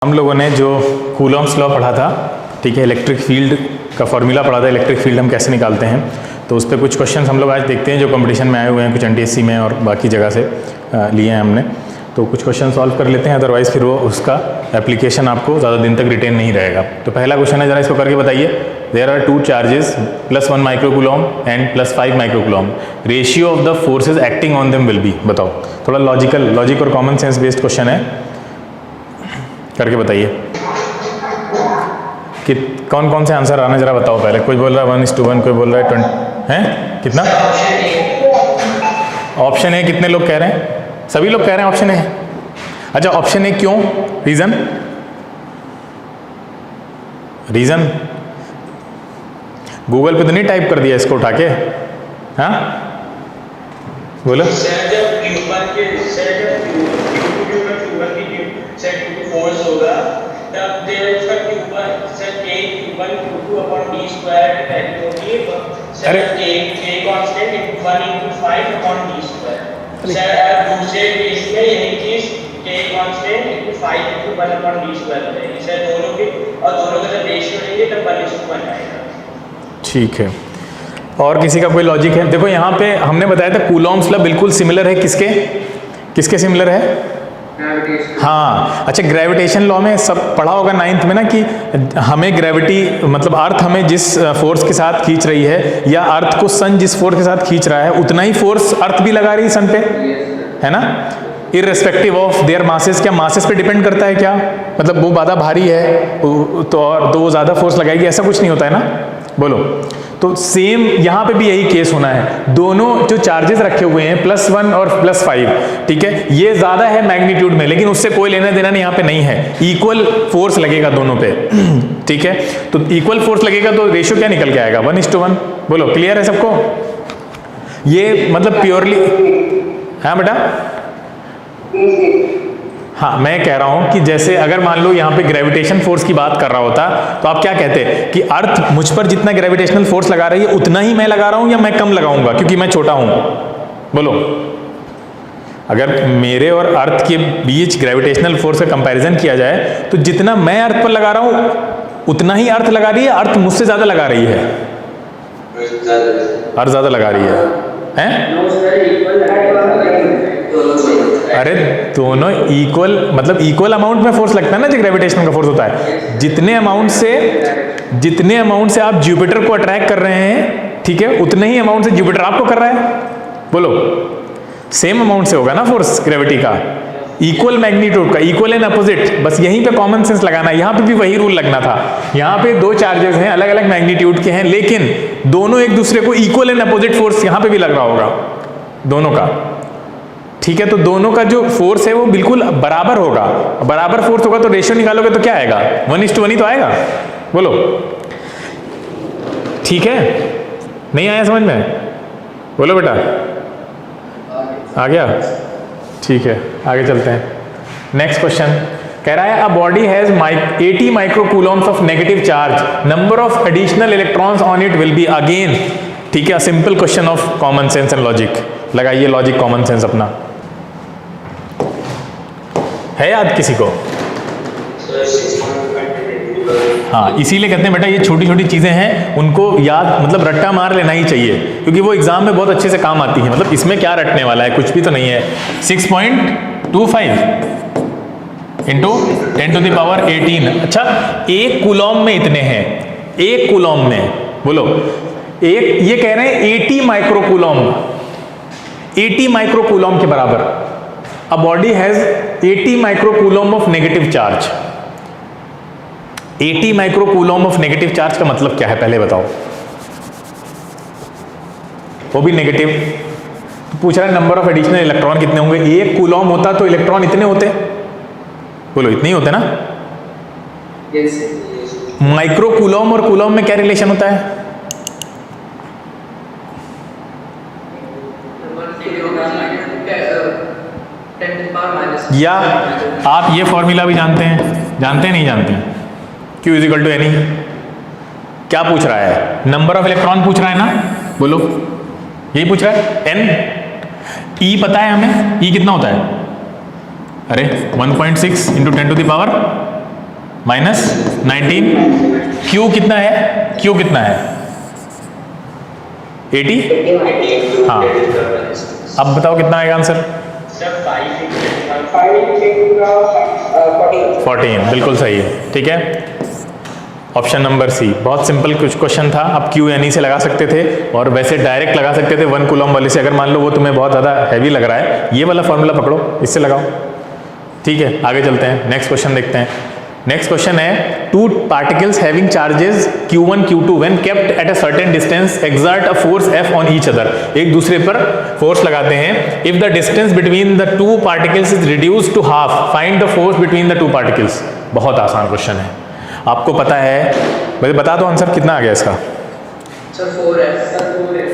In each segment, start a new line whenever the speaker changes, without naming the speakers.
हम लोगों ने जो कूलॉम्स लॉ पढ़ा था, ठीक है, इलेक्ट्रिक फील्ड का फॉर्मूला पढ़ा था, इलेक्ट्रिक फील्ड हम कैसे निकालते हैं। तो उस पर कुछ क्वेश्चंस हम लोग आज देखते हैं जो कंपटीशन में आए हुए हैं, कुछ NTSC में और बाकी जगह से लिए हैं हमने। तो कुछ क्वेश्चन सॉल्व कर लेते हैं, अदरवाइज़ फिर वो उसका एप्लीकेशन आपको ज़्यादा दिन तक रिटेन नहीं रहेगा। तो पहला क्वेश्चन है, ज़रा इसको करके बताइए। There are two charges +1 microcoulomb and +5 microcoulomb, ratio of the forces acting on them will be. बताओ, थोड़ा लॉजिक और कॉमन सेंस बेस्ड क्वेश्चन है, करके बताइए कि कौन कौन से आंसर आने, जरा बताओ पहले। कोई बोल रहा है 1:1, कोई बोल रहा है 20 है कितना? ऑप्शन ए कितने लोग कह रहे हैं? सभी लोग कह रहे हैं ऑप्शन ए। अच्छा, ऑप्शन ए क्यों? रीजन गूगल पे तो नहीं टाइप कर दिया इसको उठा के? हाँ बोलो।
फोर्स होगा तब उसका Q1 sir Q1 Q2 upon d square की वैल्यू होगी sir K constant 1 × 5 upon d square. Sir दूसरे केस में यही चीज K constant 5 × 1 upon d square हो जाएगी सर, दोनों के और दोनों का जब रेशियो लेंगे तब 1:1 आएगा। ठीक है,
और किसी का कोई लॉजिक है? देखो यहाँ पे हमने बताया था कूलॉम्स लॉ बिल्कुल सिमिलर है, किसके सिमिलर है? हाँ, अच्छा, ग्रेविटेशन लॉ में सब पढ़ा होगा 9th में ना, कि हमें ग्रेविटी मतलब अर्थ हमें जिस फोर्स के साथ खींच रही है, या अर्थ को सन जिस फोर्स के साथ खींच रहा है, उतना ही फोर्स अर्थ भी लगा रही है सन पे, है ना, इररेस्पेक्टिव ऑफ देयर मासेस। क्या मासेस पे डिपेंड करता है क्या? मतलब वो ज़्यादा भारी है तो वो ज़्यादा फोर्स लगाएगी, ऐसा कुछ नहीं होता है ना। बोलो, तो सेम यहाँ पे भी यही केस होना है। दोनों जो चार्जेस रखे हुए हैं +1 और +5, ठीक है, ये ज्यादा है मैग्नीट्यूड में, लेकिन उससे कोई लेना देना नहीं, यहाँ पे नहीं है। इक्वल फोर्स लगेगा दोनों पे, ठीक है, तो इक्वल फोर्स लगेगा तो रेशियो क्या निकल के आएगा? 1:1। बोलो, क्लियर है सबको? ये मतलब प्योरली, हाँ बेटा, हाँ, मैं कह रहा हूं कि जैसे अगर मान लो यहाँ पे ग्रेविटेशन फोर्स की बात कर रहा होता तो आप क्या कहते कि अर्थ मुझ पर जितना ग्रेविटेशनल फोर्स लगा रही है उतना ही मैं लगा रहा हूं, या मैं कम लगाऊंगा क्योंकि मैं छोटा हूं? बोलो, अगर मेरे और अर्थ के बीच ग्रेविटेशनल फोर्स का कंपैरिजन किया जाए तो जितना मैं अर्थ पर लगा रहा हूं उतना ही अर्थ लगा रही है, अर्थ मुझसे ज्यादा लगा रही है, अर्थ ज्यादा लगा रही है? अरे दोनों इक्वल, मतलब इक्वल अमाउंट में फोर्स लगता है ना, जो ग्रेविटेशन का फोर्स होता है। जितने अमाउंट से आप जुपिटर को अट्रैक्ट कर रहे हैं, ठीक है, उतने ही अमाउंट से जुपिटर आपको कर रहा है। बोलो, सेम अमाउंट से होगा ना फोर्स ग्रेविटी का, इक्वल मैग्नीट्यूड का, इक्वल एंड अपोजिट। बस यहीं पे कॉमन सेंस लगाना है, यहाँ पे भी वही रूल लगना था। यहाँ पे दो चार्जेस हैं, अलग अलग मैग्नीट्यूड के हैं, लेकिन दोनों एक दूसरे को इक्वल एंड अपोजिट फोर्स यहाँ पे भी लग रहा होगा दोनों का, ठीक है। तो दोनों का जो फोर्स है वो बिल्कुल बराबर होगा, बराबर फोर्स होगा तो रेशियो निकालोगे तो क्या आएगा? 1:1 ही तो आएगा। बोलो, ठीक है? नहीं आया समझ में? बोलो बेटा, आ गया? ठीक है, आगे चलते हैं। नेक्स्ट क्वेश्चन कह रहा है, a body has 80 microcoulombs of negative charge, number of additional electrons on it will be again, ठीक है, simple question of common sense and logic. लगाइए लॉजिक कॉमन सेंस अपना, है याद किसी को? हाँ, इसीलिए कहते हैं बेटा ये छोटी छोटी चीजें हैं, उनको याद मतलब रट्टा मार लेना ही चाहिए, क्योंकि वो एग्जाम में बहुत अच्छे से काम आती है। मतलब इसमें क्या रटने वाला है, कुछ भी तो नहीं है। 6.25 इंटू 10⁻18। अच्छा, एक कूलॉम में इतने हैं, एक कूलॉम में, बोलो, एक, ये कह रहे हैं 80 माइक्रोकूलॉम, 80 माइक्रोकूलॉम के बराबर। A body has 80 microcoulomb of negative charge. 80 microcoulomb of negative charge का मतलब क्या है पहले बताओ? वो भी नेगेटिव। तो पूछ रहा है नंबर ऑफ एडिशनल इलेक्ट्रॉन कितने होंगे? एक कूलम होता तो इलेक्ट्रॉन इतने होते, बोलो इतने ही होते ना। माइक्रोकूलम और कूलम में क्या रिलेशन होता है? या आप ये फॉर्मूला भी जानते हैं, नहीं जानते हैं? Q = NE। क्या पूछ रहा है? नंबर ऑफ इलेक्ट्रॉन पूछ रहा है ना, बोलो, यही पूछ रहा है। N, E पता है हमें, E कितना होता है? अरे 1.6 × 10⁻ -19। क्यू कितना है? क्यू कितना है? 80। हाँ, अब बताओ कितना आएगा आंसर? 14, बिल्कुल सही है। ठीक है, ऑप्शन नंबर सी। बहुत सिंपल कुछ क्वेश्चन था। आप क्यू एन ई से लगा सकते थे और वैसे डायरेक्ट लगा सकते थे 1 कूलम वाले से। अगर मान लो वो तुम्हें बहुत ज़्यादा हैवी लग रहा है, ये वाला फॉर्मूला पकड़ो, इससे लगाओ। ठीक है, आगे चलते हैं, नेक्स्ट क्वेश्चन देखते हैं। नेक्स्ट क्वेश्चन है, two particles having charges Q1 Q2 when kept at a certain distance exert a force F on each other. एक दूसरे पर फोर्स लगाते हैं। If the distance between the two particles is reduced to half, find the force between the two particles. बहुत आसान question है, आपको पता है। मुझे बता दो आंसर कितना आ गया इसका?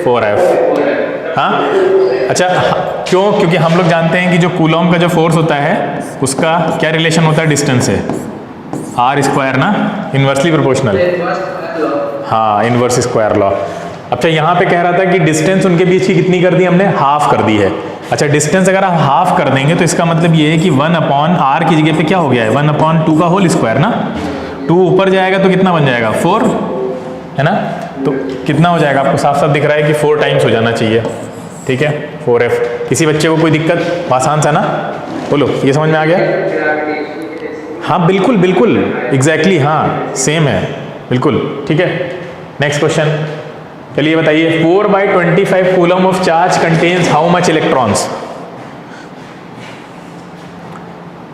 4F। हाँ, अच्छा, क्यों? क्योंकि हम लोग जानते हैं कि जो कूलॉम का जो फोर्स होता है उसका क्या रिलेशन होता है डिस्टेंस से? R² ना, इन्वर्सली प्रोपोर्शनल। हाँ, इन्वर्स स्क्वायर लॉ। अच्छा, यहाँ पे कह रहा था कि डिस्टेंस उनके बीच की कितनी कर दी हमने? हाफ कर दी है। अच्छा, डिस्टेंस अगर आप हाफ कर देंगे तो इसका मतलब ये है कि 1/r की जगह पे क्या हो गया है? 1/2 का होल स्क्वायर ना। 2 ऊपर जाएगा तो कितना बन जाएगा? 4, है ना। तो कितना हो जाएगा? आपको साफ साफ दिख रहा है कि 4 टाइम्स हो जाना चाहिए। ठीक है, 4F। किसी बच्चे को कोई दिक्कत? आसान सा ना? बोलो, ये समझ में आ गया? हाँ, बिल्कुल बिल्कुल, एग्जैक्टली, हाँ सेम है, बिल्कुल। ठीक है, नेक्स्ट क्वेश्चन। चलिए बताइए, 4/25 coulomb of charge contains how much electrons?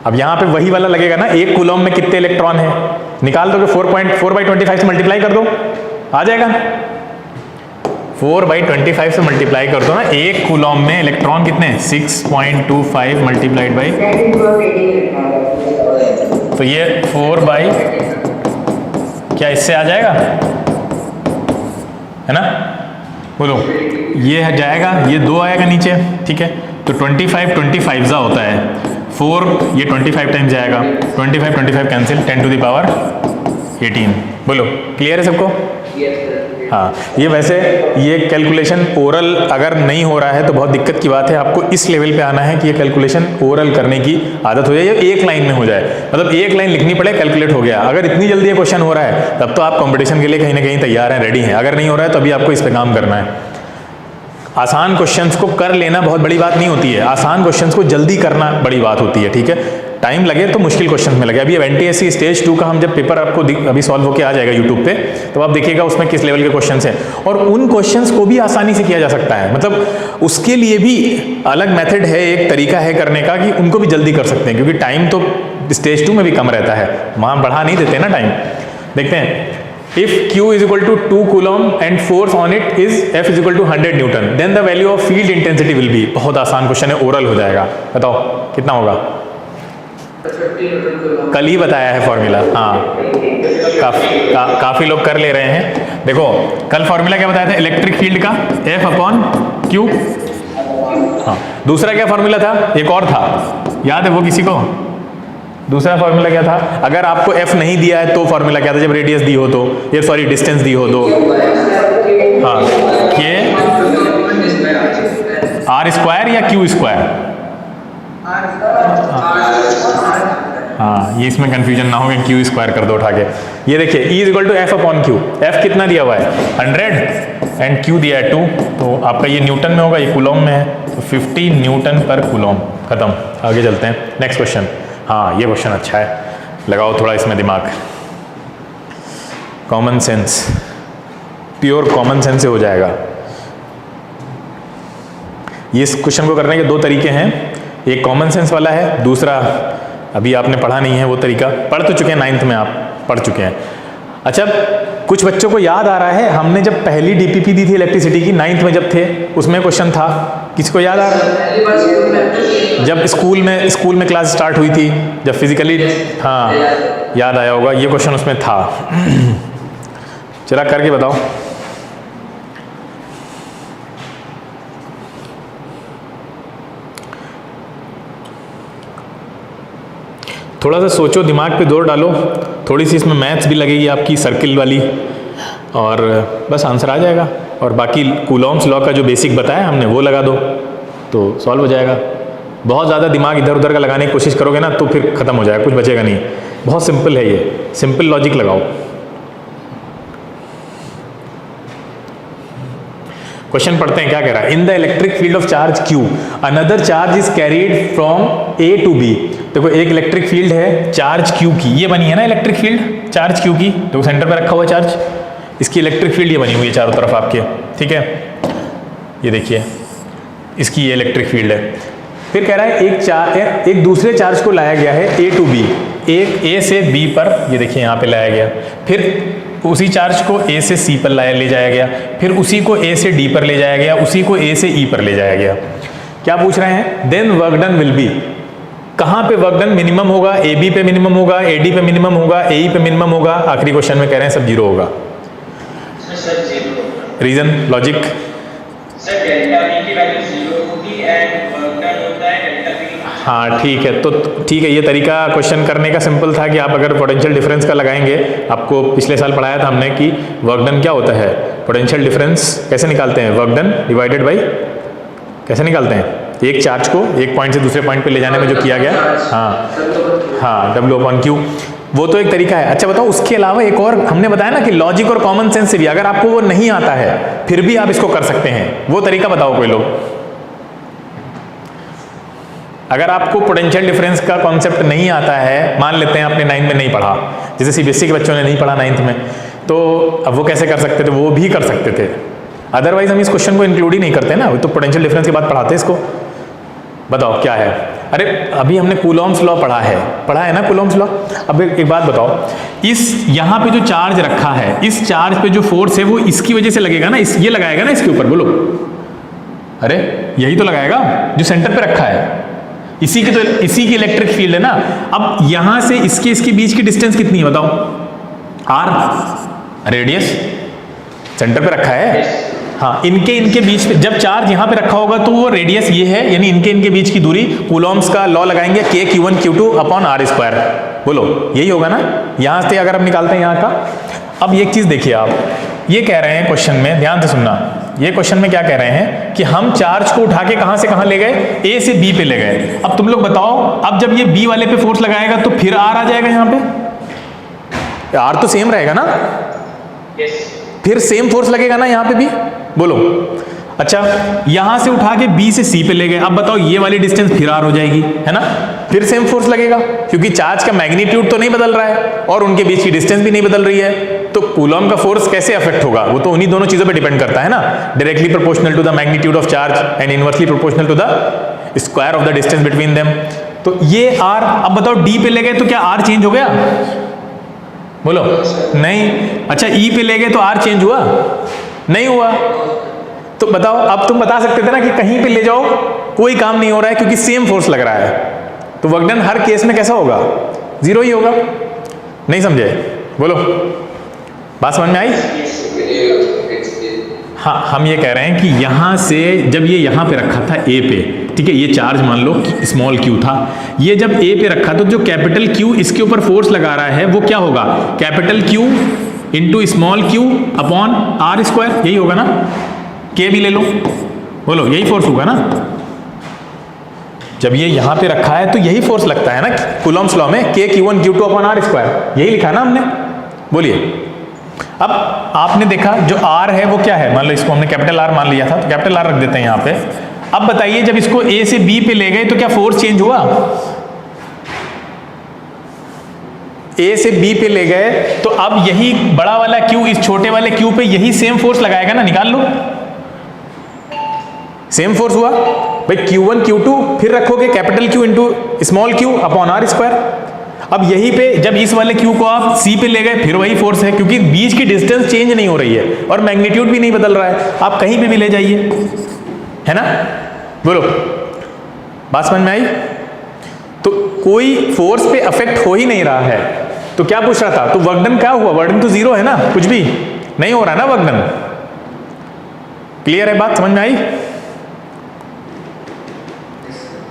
अब यहां पे वही वाला लगेगा ना, एक कूलम में कितने इलेक्ट्रॉन है? निकाल दो, 4/25 से मल्टीप्लाई कर दो, आ जाएगा। 4/25 से मल्टीप्लाई कर दो ना, एक कूलम में इलेक्ट्रॉन कितने? 6.25 मल्टीप्लाइड बाई, तो ये 4 क्या इससे आ जाएगा, है ना? बोलो, ये जाएगा, ये 2 आएगा नीचे। ठीक है, तो 25 जा होता है 4, ये 25 टाइम्स जाएगा। 25 कैंसिल, 10⁻18। बोलो, क्लियर है सबको? हाँ, ये वैसे ये कैलकुलेशन ओरल अगर नहीं हो रहा है तो बहुत दिक्कत की बात है। आपको इस लेवल पे आना है कि ये कैलकुलेशन ओरल करने की आदत हो जाए, या एक लाइन में हो जाए। मतलब एक लाइन लिखनी पड़े, कैलकुलेट हो गया। अगर इतनी जल्दी ये क्वेश्चन हो रहा है तब तो आप कंपटीशन के लिए कहीं ना कहीं तैयार हैं, रेडी हैं। अगर नहीं हो रहा है तो अभी आपको इस पर काम करना है। आसान क्वेश्चंस को कर लेना बहुत बड़ी बात नहीं होती है, आसान क्वेश्चंस को जल्दी करना बड़ी बात होती है। ठीक है, टाइम लगे तो मुश्किल क्वेश्चन में लगे। अभी अब NTSC स्टेज 2 का हम जब पेपर आपको अभी सॉल्व होकर आ जाएगा यूट्यूब पे, तो आप देखिएगा उसमें किस लेवल के क्वेश्चंस हैं। और उन क्वेश्चंस को भी आसानी से किया जा सकता है, मतलब उसके लिए भी अलग मेथड है, एक तरीका है करने का कि उनको भी जल्दी कर सकते हैं, क्योंकि टाइम तो स्टेज 2 में भी कम रहता है, वहाँ बढ़ा नहीं देते ना टाइम। देखते हैं, if Q is equal to 2 coulomb and force on it is F is equal to 100 Newton, then the value of field intensity will be। बहुत आसान क्वेश्चन है, ओरल हो जाएगा। बताओ कितना होगा? कल ही बताया है फॉर्मूला। हाँ, काफी लोग कर ले रहे हैं। देखो, कल फॉर्मूला क्या बताया था इलेक्ट्रिक फील्ड का? F/Q। हाँ, दूसरा क्या फॉर्मूला था? एक और था, याद है वो किसी को? दूसरा फॉर्मूला क्या था? अगर आपको F नहीं दिया है तो फॉर्मूला क्या था? जब रेडियस दी हो तो, ये सॉरी डिस्टेंस दी हो तो, हाँ, ये R² या Q²? हाँ, ये इसमें कंफ्यूजन ना हो कि Q² कर दो उठा के। ये देखिए, E = F/Q। F कितना दिया हुआ है? 100 एंड Q दिया है 2, तो आपका ये न्यूटन में होगा, ये कूलॉम में है, तो 50 न्यूटन पर कूलॉम। खत्म, आगे चलते हैं, नेक्स्ट क्वेश्चन। हाँ, ये क्वेश्चन अच्छा है, लगाओ थोड़ा इसमें दिमाग। Common sense, pure common sense से हो जाएगा। ये इस क्वेश्चन को करने के 2 तरीके हैं, एक कॉमन सेंस वाला है, दूसरा अभी आपने पढ़ा नहीं है वो तरीका। पढ़ तो चुके हैं, 9th में आप पढ़ चुके हैं। अच्छा, कुछ बच्चों को याद आ रहा है, हमने जब पहली DPP दी थी इलेक्ट्रिसिटी की 9th में जब थे, उसमें क्वेश्चन था, किसको याद आ रहा है? जब स्कूल में क्लास स्टार्ट हुई थी, जब फिजिकली, हाँ याद आया होगा, ये क्वेश्चन उसमें था। चला करके बताओ। थोड़ा सा सोचो, दिमाग पे जोर डालो, थोड़ी सी इसमें मैथ्स भी लगेगी आपकी, सर्किल वाली, और बस आंसर आ जाएगा। और बाकी कूलॉम्स लॉ का जो बेसिक बताया हमने वो लगा दो तो सॉल्व हो जाएगा। बहुत ज़्यादा दिमाग इधर उधर का लगाने की कोशिश करोगे ना तो फिर ख़त्म हो जाएगा, कुछ बचेगा नहीं। बहुत सिंपल है ये, सिंपल लॉजिक लगाओ। क्वेश्चन पढ़ते हैं क्या कह रहा है। In the electric field of charge Q another charge is carried from A to B। देखो एक इलेक्ट्रिक फील्ड है चार्ज Q की, ये बनी है ना इलेक्ट्रिक फील्ड चार्ज Q की, देखो सेंटर पे रखा हुआ चार्ज, इसकी इलेक्ट्रिक फील्ड ये बनी हुई है चारों तरफ आपके, ठीक है, ये देखिए इसकी ये इलेक्ट्रिक फील्ड है। फिर कह रहा है एक दूसरे चार्ज को लाया गया है A टू B, एक A से B पर, ये देखिए यहाँ पे लाया गया, फिर उसी चार्ज को A से C पर ले जाया गया, फिर उसी को A से D पर ले जाया गया, उसी को A से E पर ले जाया गया। क्या पूछ रहे हैं, then work done will be, कहाँ पे वर्क डन मिनिमम होगा, AB पे मिनिमम होगा, AD पे मिनिमम होगा, AE पे मिनिमम होगा, आखिरी क्वेश्चन में कह रहे हैं सब जीरो होगा।
सर जीरो होगा।
Reason logic,
sir delta V की वैल्यू जीरो होगी एंड वर्क डन होता है डेल्टा V।
हाँ ठीक है, तो ठीक है, ये तरीका क्वेश्चन करने का सिंपल था कि आप अगर पोटेंशियल डिफरेंस का लगाएंगे, आपको पिछले साल पढ़ाया था हमने कि वर्क डन क्या होता है, पोटेंशियल डिफरेंस कैसे निकालते हैं, वर्क डन डिवाइडेड बाई, कैसे निकालते हैं, एक चार्ज को एक पॉइंट से दूसरे पॉइंट पे ले जाने में जो किया गया, हाँ W/Q, वो तो एक तरीका है। अच्छा बताओ, उसके अलावा एक और हमने बताया ना कि लॉजिक और कॉमन सेंस से भी, अगर आपको वो नहीं आता है फिर भी आप इसको कर सकते हैं, वो तरीका बताओ कोई लोग। अगर आपको पोटेंशियल डिफरेंस का कॉन्सेप्ट नहीं आता है, मान लेते हैं आपने 9th में नहीं पढ़ा, जैसे CBSE के बच्चों ने नहीं पढ़ा 9th में, तो अब वो कैसे कर सकते थे, वो भी कर सकते थे, अदरवाइज हम इस क्वेश्चन को इंक्लूड ही नहीं करते ना, तो पोटेंशियल डिफरेंस के बाद पढ़ाते इसको। बताओ क्या है, अरे अभी हमने कूलॉम्स लॉ पढ़ा है ना कूलॉम्स लॉ। अब एक बात बताओ, इस यहाँ पे जो चार्ज रखा है, इस चार्ज पे जो फोर्स है वो इसकी वजह से लगेगा ना, ये लगाएगा ना इसके ऊपर, बोलो, अरे यही तो लगाएगा जो सेंटर पे रखा है, इसी की इलेक्ट्रिक फील्ड है ना। अब यहां से इसके बीच की डिस्टेंस कितनी है बताओ, r, रेडियस सेंटर पे रखा है, हाँ, इनके बीच पे जब चार्ज यहां पे रखा होगा तो वो रेडियस ये है, यानी इनके बीच की दूरी, कूलॉम्स का लॉ लगाएंगे K(Q1Q2)/r², बोलो यही होगा ना। यहां से अगर हम निकालते हैं यहाँ का, अब एक चीज देखिए आप, ये कह रहे हैं क्वेश्चन में, ध्यान से सुनना, ये क्वेश्चन में क्या कह रहे हैं कि हम चार्ज को उठा के कहां से कहां ले गए, A से B पे ले गए। अब तुम लोग बताओ, अब जब ये B वाले पे फोर्स लगाएगा तो फिर R आ जाएगा यहाँ पे, R तो सेम रहेगा ना, फिर सेम फोर्स लगेगा ना यहाँ पे भी, बोलो। अच्छा, यहां से उठा के B से C पे ले गए, अब बताओ ये वाली डिस्टेंस फिर R हो जाएगी, है ना, फिर सेम फोर्स लगेगा, क्योंकि चार्ज का मैग्नीट्यूड तो नहीं बदल रहा है और उनके बीच की डिस्टेंस भी नहीं बदल रही है, तो कूलॉम का फोर्स कैसे अफेक्ट होगा, वो तो उन्हीं दोनों चीजों पे डिपेंड करता है ना, directly proportional to the magnitude of charge and inversely proportional to the square of the distance between them. तो ये R, अब बताओ D पे ले गए तो क्या R चेंज हो गया, बोलो नहीं। अच्छा E पे ले गए तो R चेंज हुआ, नहीं हुआ। तो बताओ, अब तुम बता सकते थे ना कि कहीं पे ले जाओ कोई काम नहीं हो रहा है क्योंकि सेम फोर्स लग रहा है, तो वर्क डन हर केस में कैसा होगा, जीरो ही होगा। नहीं समझे, बोलो, बात समझ में आई। हाँ, हम ये कह रहे हैं कि यहां से जब ये यहां पे रखा था A पे, ठीक है, ये चार्ज मान लो स्मॉल q था, ये जब A पे रखा तो जो कैपिटल Q इसके ऊपर फोर्स लगा रहा है वो क्या होगा, capital Q into small q/r², यही होगा ना, K भी ले लो, बोलो यही फोर्स होगा ना। जब ये यहां पे रखा है तो यही फोर्स लगता है ना कूलॉम्स लॉ में, K(Q1Q2)/r², यही लिखा ना हमने, बोलिए। अब आपने देखा जो R है वो क्या है, मान लो इसको हमने कैपिटल R मान लिया था, तो कैपिटल R रख देते हैं यहाँ पे। अब बताइए, जब इसको A से B पे ले गए तो क्या फोर्स चेंज हुआ, A से B पे ले गए तो अब यही बड़ा वाला Q इस छोटे वाले Q पे यही सेम फोर्स लगाएगा ना, निकाल लो, सेम फोर्स हुआ भाई, Q1 Q2 फिर रखोगे capital Q into small q/r²। अब यहीं पे जब इस वाले Q को आप C पे ले गए फिर वही फोर्स है, क्योंकि बीच की डिस्टेंस चेंज नहीं हो रही है और मैग्नीट्यूड भी नहीं बदल रहा है, आप कहीं पे भी ले जाइए, है ना, बोलो, बात समझ में आई। तो कोई फोर्स पे अफेक्ट हो ही नहीं रहा है, तो क्या पूछ रहा था, तो वर्क डन क्या हुआ, वर्क डन तो जीरो है ना, कुछ भी नहीं हो रहा ना वर्क डन। क्लियर है, बात समझ में आई।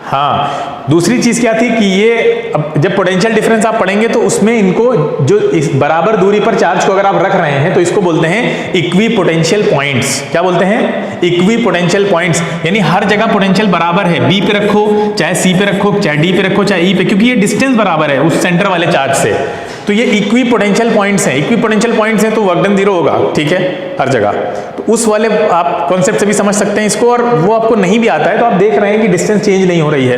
हाँ, दूसरी चीज क्या थी कि ये अब जब पोटेंशियल डिफरेंस आप पढ़ेंगे तो उसमें इनको जो इस बराबर दूरी पर चार्ज को अगर आप रख रहे हैं तो इसको बोलते हैं इक्वी पोटेंशियल पॉइंट्स। क्या बोलते हैं? Equi potential points. यानी हर जगह पोटेंशियल बराबर है, बी पे रखो चाहे सी पे रखो चाहे डी पे रखो चाहे ई पे, क्योंकि ये डिस्टेंस बराबर है उस सेंटर वाले चार्ज से। तो ये इक्वी पोटेंशियल पॉइंट्स हैं। इक्वी पोटेंशियल पॉइंट्स हैं तो वर्क डन 0 होगा, ठीक है, हर जगह। तो उस वाले आप कॉन्सेप्ट से भी समझ सकते हैं इसको, और वो आपको नहीं भी आता है तो आप देख रहे हैं कि डिस्टेंस चेंज नहीं हो रही है।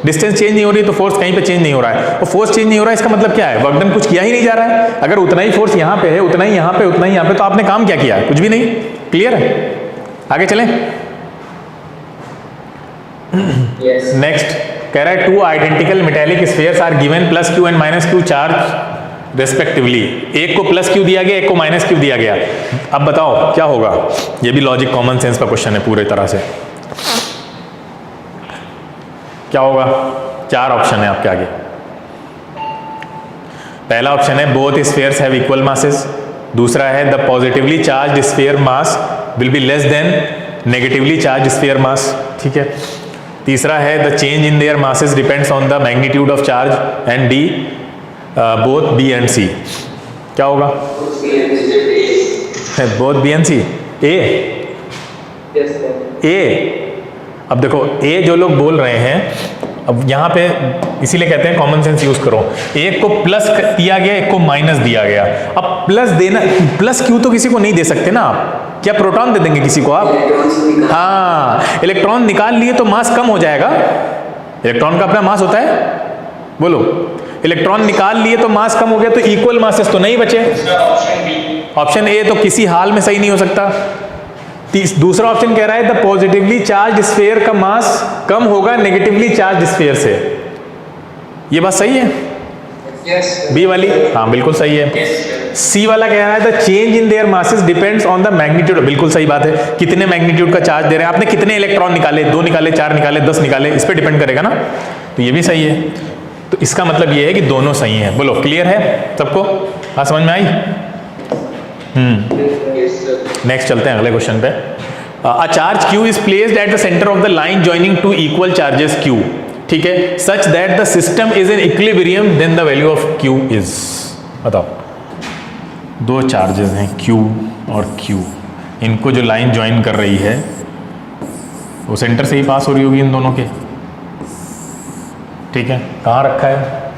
डिस्टेंस चेंज नहीं हो रही है तो फोर्स कहीं पे चेंज नहीं हो रहा है, और फोर्स चेंज नहीं हो रहा है इसका मतलब क्या है? वर्क डन कुछ किया ही नहीं जा रहा है। अगर उतना ही फोर्स यहाँ पे है, उतना ही यहाँ पे, उतना ही यहाँ पे, तो आपने काम क्या किया? कुछ भी नहीं। क्लियर है? आगे चलें। नेक्स्ट कह रहा है 2 identical metallic spheres are given plus Q and minus Q charge respectively. एक को प्लस क्यू दिया गया, एक को माइनस क्यू दिया गया। अब बताओ क्या होगा? ये भी लॉजिक कॉमन सेंस का क्वेश्चन है पूरे तरह से। क्या होगा? 4 ऑप्शन है आपके आगे। पहला ऑप्शन है both spheres have equal masses. दूसरा है the positively charge sphere mass will be less than negatively charge sphere mass, ठीक है। तीसरा है the change in their masses depends on the magnitude of charge, and D both B and C. क्या होगा? Both B and C. A अब देखो ए जो लोग बोल रहे हैं, अब यहाँ पे इसीलिए कहते हैं कॉमन सेंस यूज करो। एक को प्लस दिया गया, एक को माइनस दिया गया। अब प्लस देना, प्लस क्यू तो किसी को नहीं दे सकते ना आप। क्या प्रोटॉन दे देंगे किसी को आप? हाँ, इलेक्ट्रॉन निकाल लिए तो मास कम हो जाएगा। इलेक्ट्रॉन का अपना मास होता है, बोलो। इलेक्ट्रॉन निकाल लिए तो मास कम हो गया, तो इक्वल मासेस तो नहीं बचे। ऑप्शन ए तो किसी हाल में सही नहीं हो सकता। दूसरा ऑप्शन कह रहा है द पॉजिटिवली चार्ज स्फीयर का मास कम होगा नेगेटिवली चार्ज स्फीयर से। ये बात सही है? बी वाली हाँ बिल्कुल सही है। सी वाला कह रहा है the change in their masses depends on the magnitude. बिल्कुल सही बात है। कितने मैग्नीट्यूड का चार्ज दे रहे हैं आपने, कितने इलेक्ट्रॉन निकाले, 2 निकाले, 4 निकाले, 10 निकाले, इस पे डिपेंड करेगा ना। तो ये भी सही है। तो इसका मतलब ये है कि दोनों सही है। बोलो क्लियर है सबको? हाँ समझ में आई? नेक्स्ट चलते हैं अगले क्वेश्चन पे। A charge Q is placed at the centre of the line joining two equal charges Q, ठीक है, such that the system is in equilibrium, then the value of Q is. बताओ, 2 charges हैं Q और Q, इनको जो line join कर रही है वो सेंटर से ही पास हो रही होगी इन दोनों के, ठीक है। कहाँ रखा है?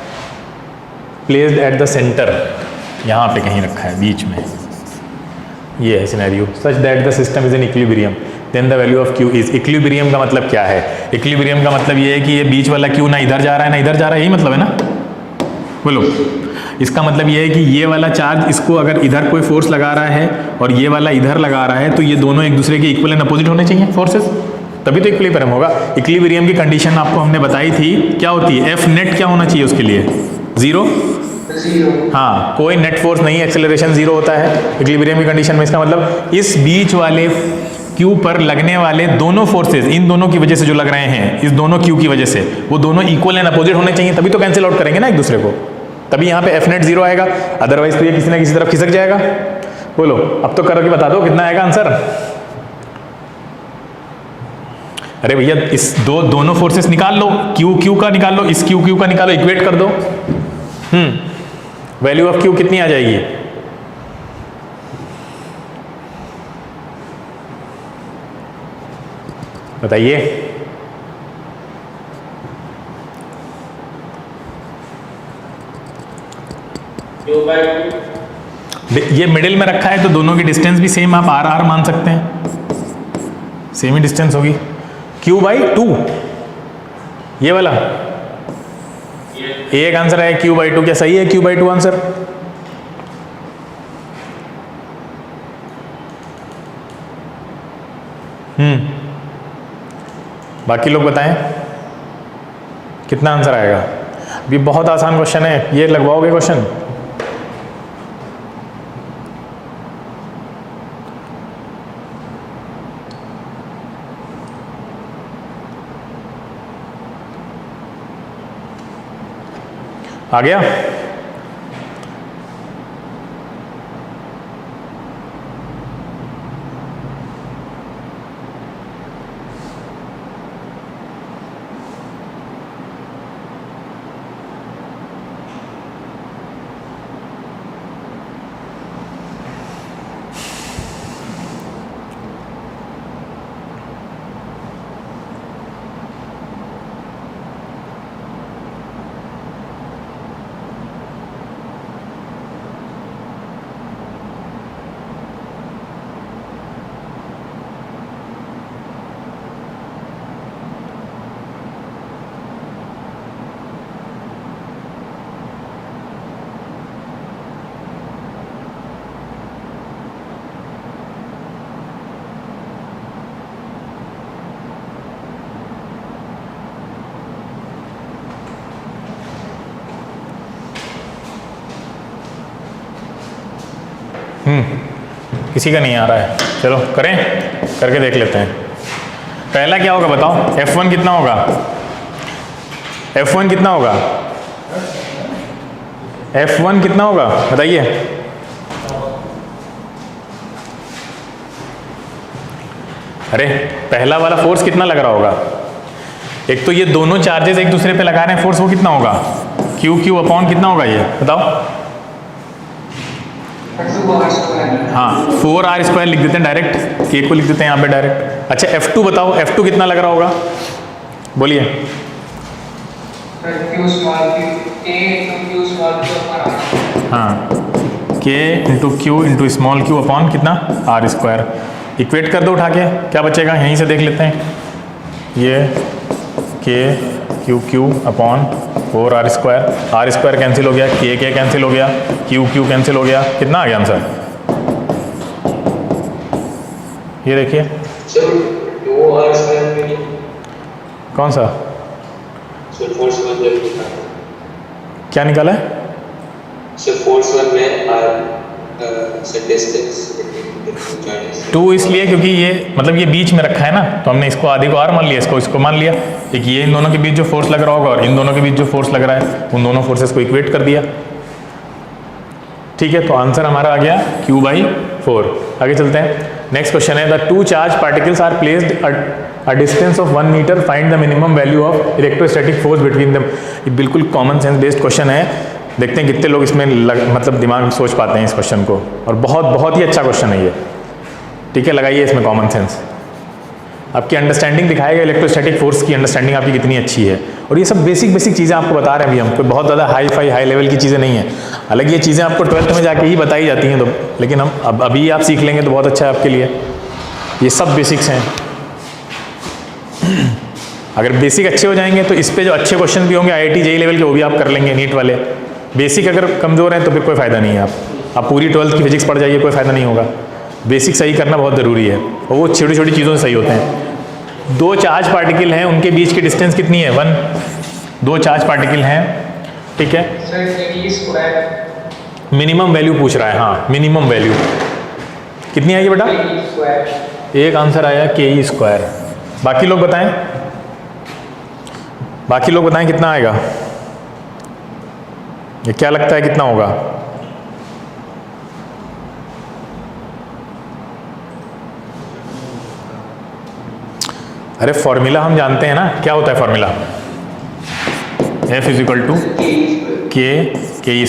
प्लेस्ड एट द सेंटर, यहाँ पे कहीं रखा है बीच में। ये है scenario, such that the system is in equilibrium, then the value of Q is. Equilibrium का मतलब क्या है? इक्विलिब्रियम का मतलब ये है कि ये बीच वाला Q ना इधर जा रहा है ना इधर जा रहा है, यही मतलब है ना? बोलो। इसका मतलब ये है कि ये वाला चार्ज, इसको अगर इधर कोई फोर्स लगा रहा है और ये वाला इधर लगा रहा है, तो ये दोनों एक दूसरे के इक्वल एंड अपोजिट होने चाहिए फोर्सेस, तभी तो इक्विलिब्रियम होगा। इक्विलिब्रियम की कंडीशन आपको हमने बताई थी, क्या होती है? F नेट क्या होना चाहिए उसके लिए? 0। हाँ, कोई नेट फोर्स नहीं, एक्सेलरेशन 0 होता है इक्विलिब्रियम की कंडीशन में। इसका मतलब इस बीच वाले Q पर लगने वाले दोनों फोर्सेस, इन दोनों की वजह से जो लग रहे हैं, इस दोनों Q की वजह से, वो दोनों इक्वल एंड अपोजिट होने चाहिए, तभी तो कैंसिल आउट करेंगे ना एक दूसरे को, तभी यहाँ पे F नेट 0 आएगा। अदरवाइज तो ये किसी ना किसी तरफ खिसक जाएगा। बोलो, अब तो करके बता दो कितना आएगा आंसर। अरे भैया इस दोनों फोर्सेस निकाल लो, Q का निकाल लो, इस Q का निकालो, इक्वेट कर दो। वैल्यू ऑफ Q कितनी आ जाएगी? बताइए। ये मिडिल में रखा है तो दोनों की डिस्टेंस भी सेम, आप R मान सकते हैं, सेम ही डिस्टेंस होगी। Q/2 ये वाला एक आंसर है Q/2। क्या सही है Q/2 आंसर? बाकी लोग बताएं कितना आंसर आएगा। अभी बहुत आसान क्वेश्चन है, ये लगवाओगे क्वेश्चन? आ गया? किसी का नहीं आ रहा है, चलो करें, करके देख लेते हैं। पहला क्या होगा बताओ, F1 कितना होगा, F1 कितना होगा, F1 कितना होगा बताइए। अरे पहला वाला फोर्स कितना लग रहा होगा, एक तो ये दोनों चार्जेस एक दूसरे पे लगा रहे हैं फोर्स, वो कितना होगा, क्यू अपॉन कितना होगा ये बताओ। हाँ 4r² लिख देते हैं डायरेक्ट, k को लिख देते हैं यहाँ पे डायरेक्ट। अच्छा F2 बताओ, F2 कितना लग रहा होगा, बोलिए। हाँ k into Q into small Q upon कितना r²। इक्वेट कर दो उठा के, क्या बचेगा यहीं से देख लेते हैं, ये क्यू अपॉन 4r², कैंसिल हो गया, k कैंसिल हो गया, क्यू कैंसिल हो गया, कितना आ गया आंसर, ये देखिए। कौन सा क्या निकाला है, टू इसलिए क्योंकि ये मतलब ये बीच में रखा है ना, तो हमने इसको आधे को r मान लिया, इसको मान लिया। एक ये इन दोनों के बीच जो फोर्स लग रहा होगा और इन दोनों के बीच जो फोर्स लग रहा है, उन दोनों फोर्सेस को इक्वेट कर दिया। ठीक है, तो आंसर हमारा आ गया Q/4। आगे चलते हैं, नेक्स्ट क्वेश्चन है, the two charge particles are placed a distance of 1 metre, find the minimum value of electrostatic force between them. ये बिल्कुल कॉमन सेंस बेस्ड क्वेश्चन है, देखते हैं कितने लोग इसमें मतलब दिमाग में सोच पाते हैं इस क्वेश्चन को, और बहुत ही अच्छा क्वेश्चन है ये। ठीक है, लगाइए इसमें कॉमन सेंस, आपकी अंडरस्टैंडिंग दिखाएगा इलेक्ट्रोस्टैटिक फोर्स की अंडरस्टैंडिंग आपकी कितनी अच्छी है। और ये सब बेसिक चीज़ें आपको बता रहे हैं अभी हम, कोई बहुत ज़्यादा हाई लेवल की चीज़ें नहीं है। हालांकि ये चीज़ें आपको 12th में जाके ही बताई जाती हैं, तो लेकिन हम अभी आप सीख लेंगे तो बहुत अच्छा है आपके लिए, ये सब बेसिक्स हैं। अगर बेसिक अच्छे हो जाएंगे तो इस पे जो अच्छे क्वेश्चन भी होंगे IIT JEE लेवल के, वो भी आप कर लेंगे नीट वाले। बेसिक अगर कमज़ोर हैं तो फिर कोई फ़ायदा नहीं है, आप पूरी 12th की फिजिक्स पढ़ जाइए, कोई फ़ायदा नहीं होगा। बेसिक सही करना बहुत ज़रूरी है, और वो छोटी छोटी चीज़ों से सही होते हैं। दो चार्ज पार्टिकल हैं, उनके बीच की डिस्टेंस कितनी है, 1। दो चार्ज पार्टिकल हैं, ठीक है, मिनिमम वैल्यू पूछ रहा है। हाँ मिनिमम वैल्यू कितनी आई बेटा, एक आंसर आया ke²। बाकी लोग बताएं कितना आएगा, ये क्या लगता है कितना होगा। अरे फॉर्मूला हम जानते हैं ना, क्या होता है formula, F = ke²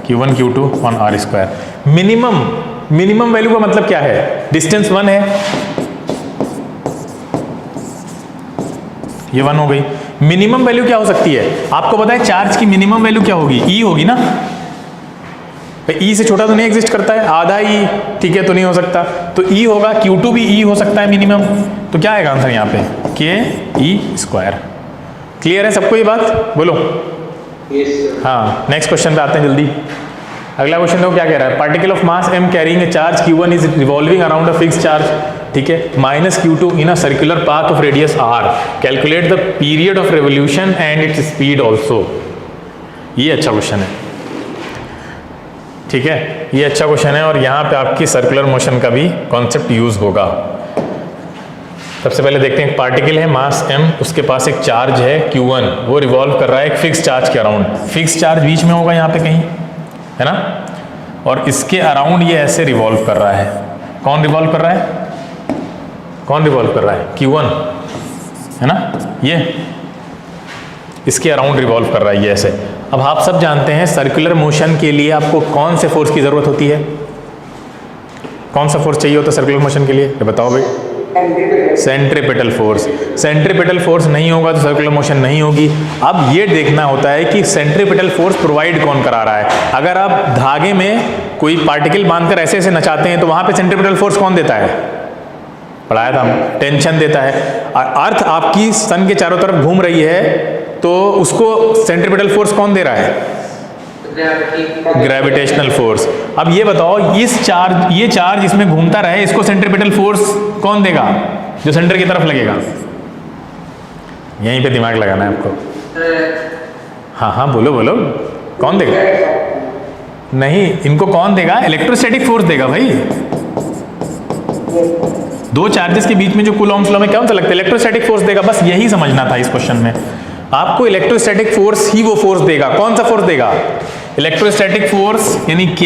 Q1 Q2 on r²। Minimum value का मतलब क्या है, डिस्टेंस 1 है, ये 1 हो गई। मिनिमम वैल्यू क्या हो सकती है, आपको पता है चार्ज की मिनिमम वैल्यू क्या होगी, E होगी ना। E से छोटा तो नहीं एग्जिस्ट करता है, आधा E, ठीक है, तो नहीं हो सकता, तो E होगा। Q2 भी E हो सकता है मिनिमम, तो क्या आएगा आंसर यहाँ पे, ke²। क्लियर है सबको ये बात, बोलो। हाँ नेक्स्ट क्वेश्चन पे आते हैं जल्दी। अगला क्वेश्चन देखो क्या कह रहा है, particle of mass m carrying a charge Q1 is revolving around a fix charge, ठीक है, -Q2 in a circular path of radius r, calculate the period of revolution and its speed also. ये अच्छा question है, ठीक है, ये अच्छा question है, और यहाँ पे आपकी सर्कुलर मोशन का भी कॉन्सेप्ट यूज होगा। सबसे पहले देखते हैं, पार्टिकल है मास m, उसके पास एक चार्ज है Q1, वो रिवॉल्व कर रहा है एक फिक्स चार्ज के अराउंड। फिक्स चार्ज बीच में होगा यहाँ पे कहीं, है ना, और इसके अराउंड ये ऐसे रिवॉल्व कर रहा है। कौन रिवॉल्व कर रहा है, Q1, है ना, ये इसके अराउंड रिवॉल्व कर रहा है ये ऐसे। अब आप सब जानते हैं सर्कुलर मोशन के लिए आपको कौन से फोर्स की जरूरत होती है, कौन सा फोर्स चाहिए होता है सर्कुलर मोशन के लिए, ये बताओ भाई। Centripetal force. सेंट्रीपिटल फोर्स नहीं होगा तो सर्कुलर मोशन नहीं होगी। अब ये देखना होता है कि सेंट्रीपिटल फोर्स प्रोवाइड कौन करा रहा है। अगर आप धागे में कोई पार्टिकल बांधकर ऐसे ऐसे नचाते हैं तो वहां पे सेंट्रीपिटल फोर्स कौन देता है, पढ़ाया था हम, टेंशन देता है। अर्थ आपकी सन के चारों तरफ घूम रही है तो उसको सेंट्रीपिटल फोर्स कौन दे रहा है, ग्रेविटेशनल फोर्स। अब ये बताओ, ये चार्ज इसमें घूमता रहे, इसको सेंट्रीपिटल फोर्स कौन देगा, जो सेंटर की तरफ लगेगा। यहीं पे दिमाग लगाना है आपको। हाँ बोलो कौन देगा, नहीं, इनको कौन देगा? इलेक्ट्रोस्टैटिक फोर्स देगा भाई। दो चार्जेस के बीच में जो कूलॉम्स लॉ में क्या होता लगता है? इलेक्ट्रोस्टैटिक फोर्स देगा। बस यही समझना था इस क्वेश्चन में आपको। इलेक्ट्रोस्टैटिक फोर्स ही वो फोर्स देगा। कौन सा फोर्स देगा? इलेक्ट्रोस्टैटिक फोर्स, यानी K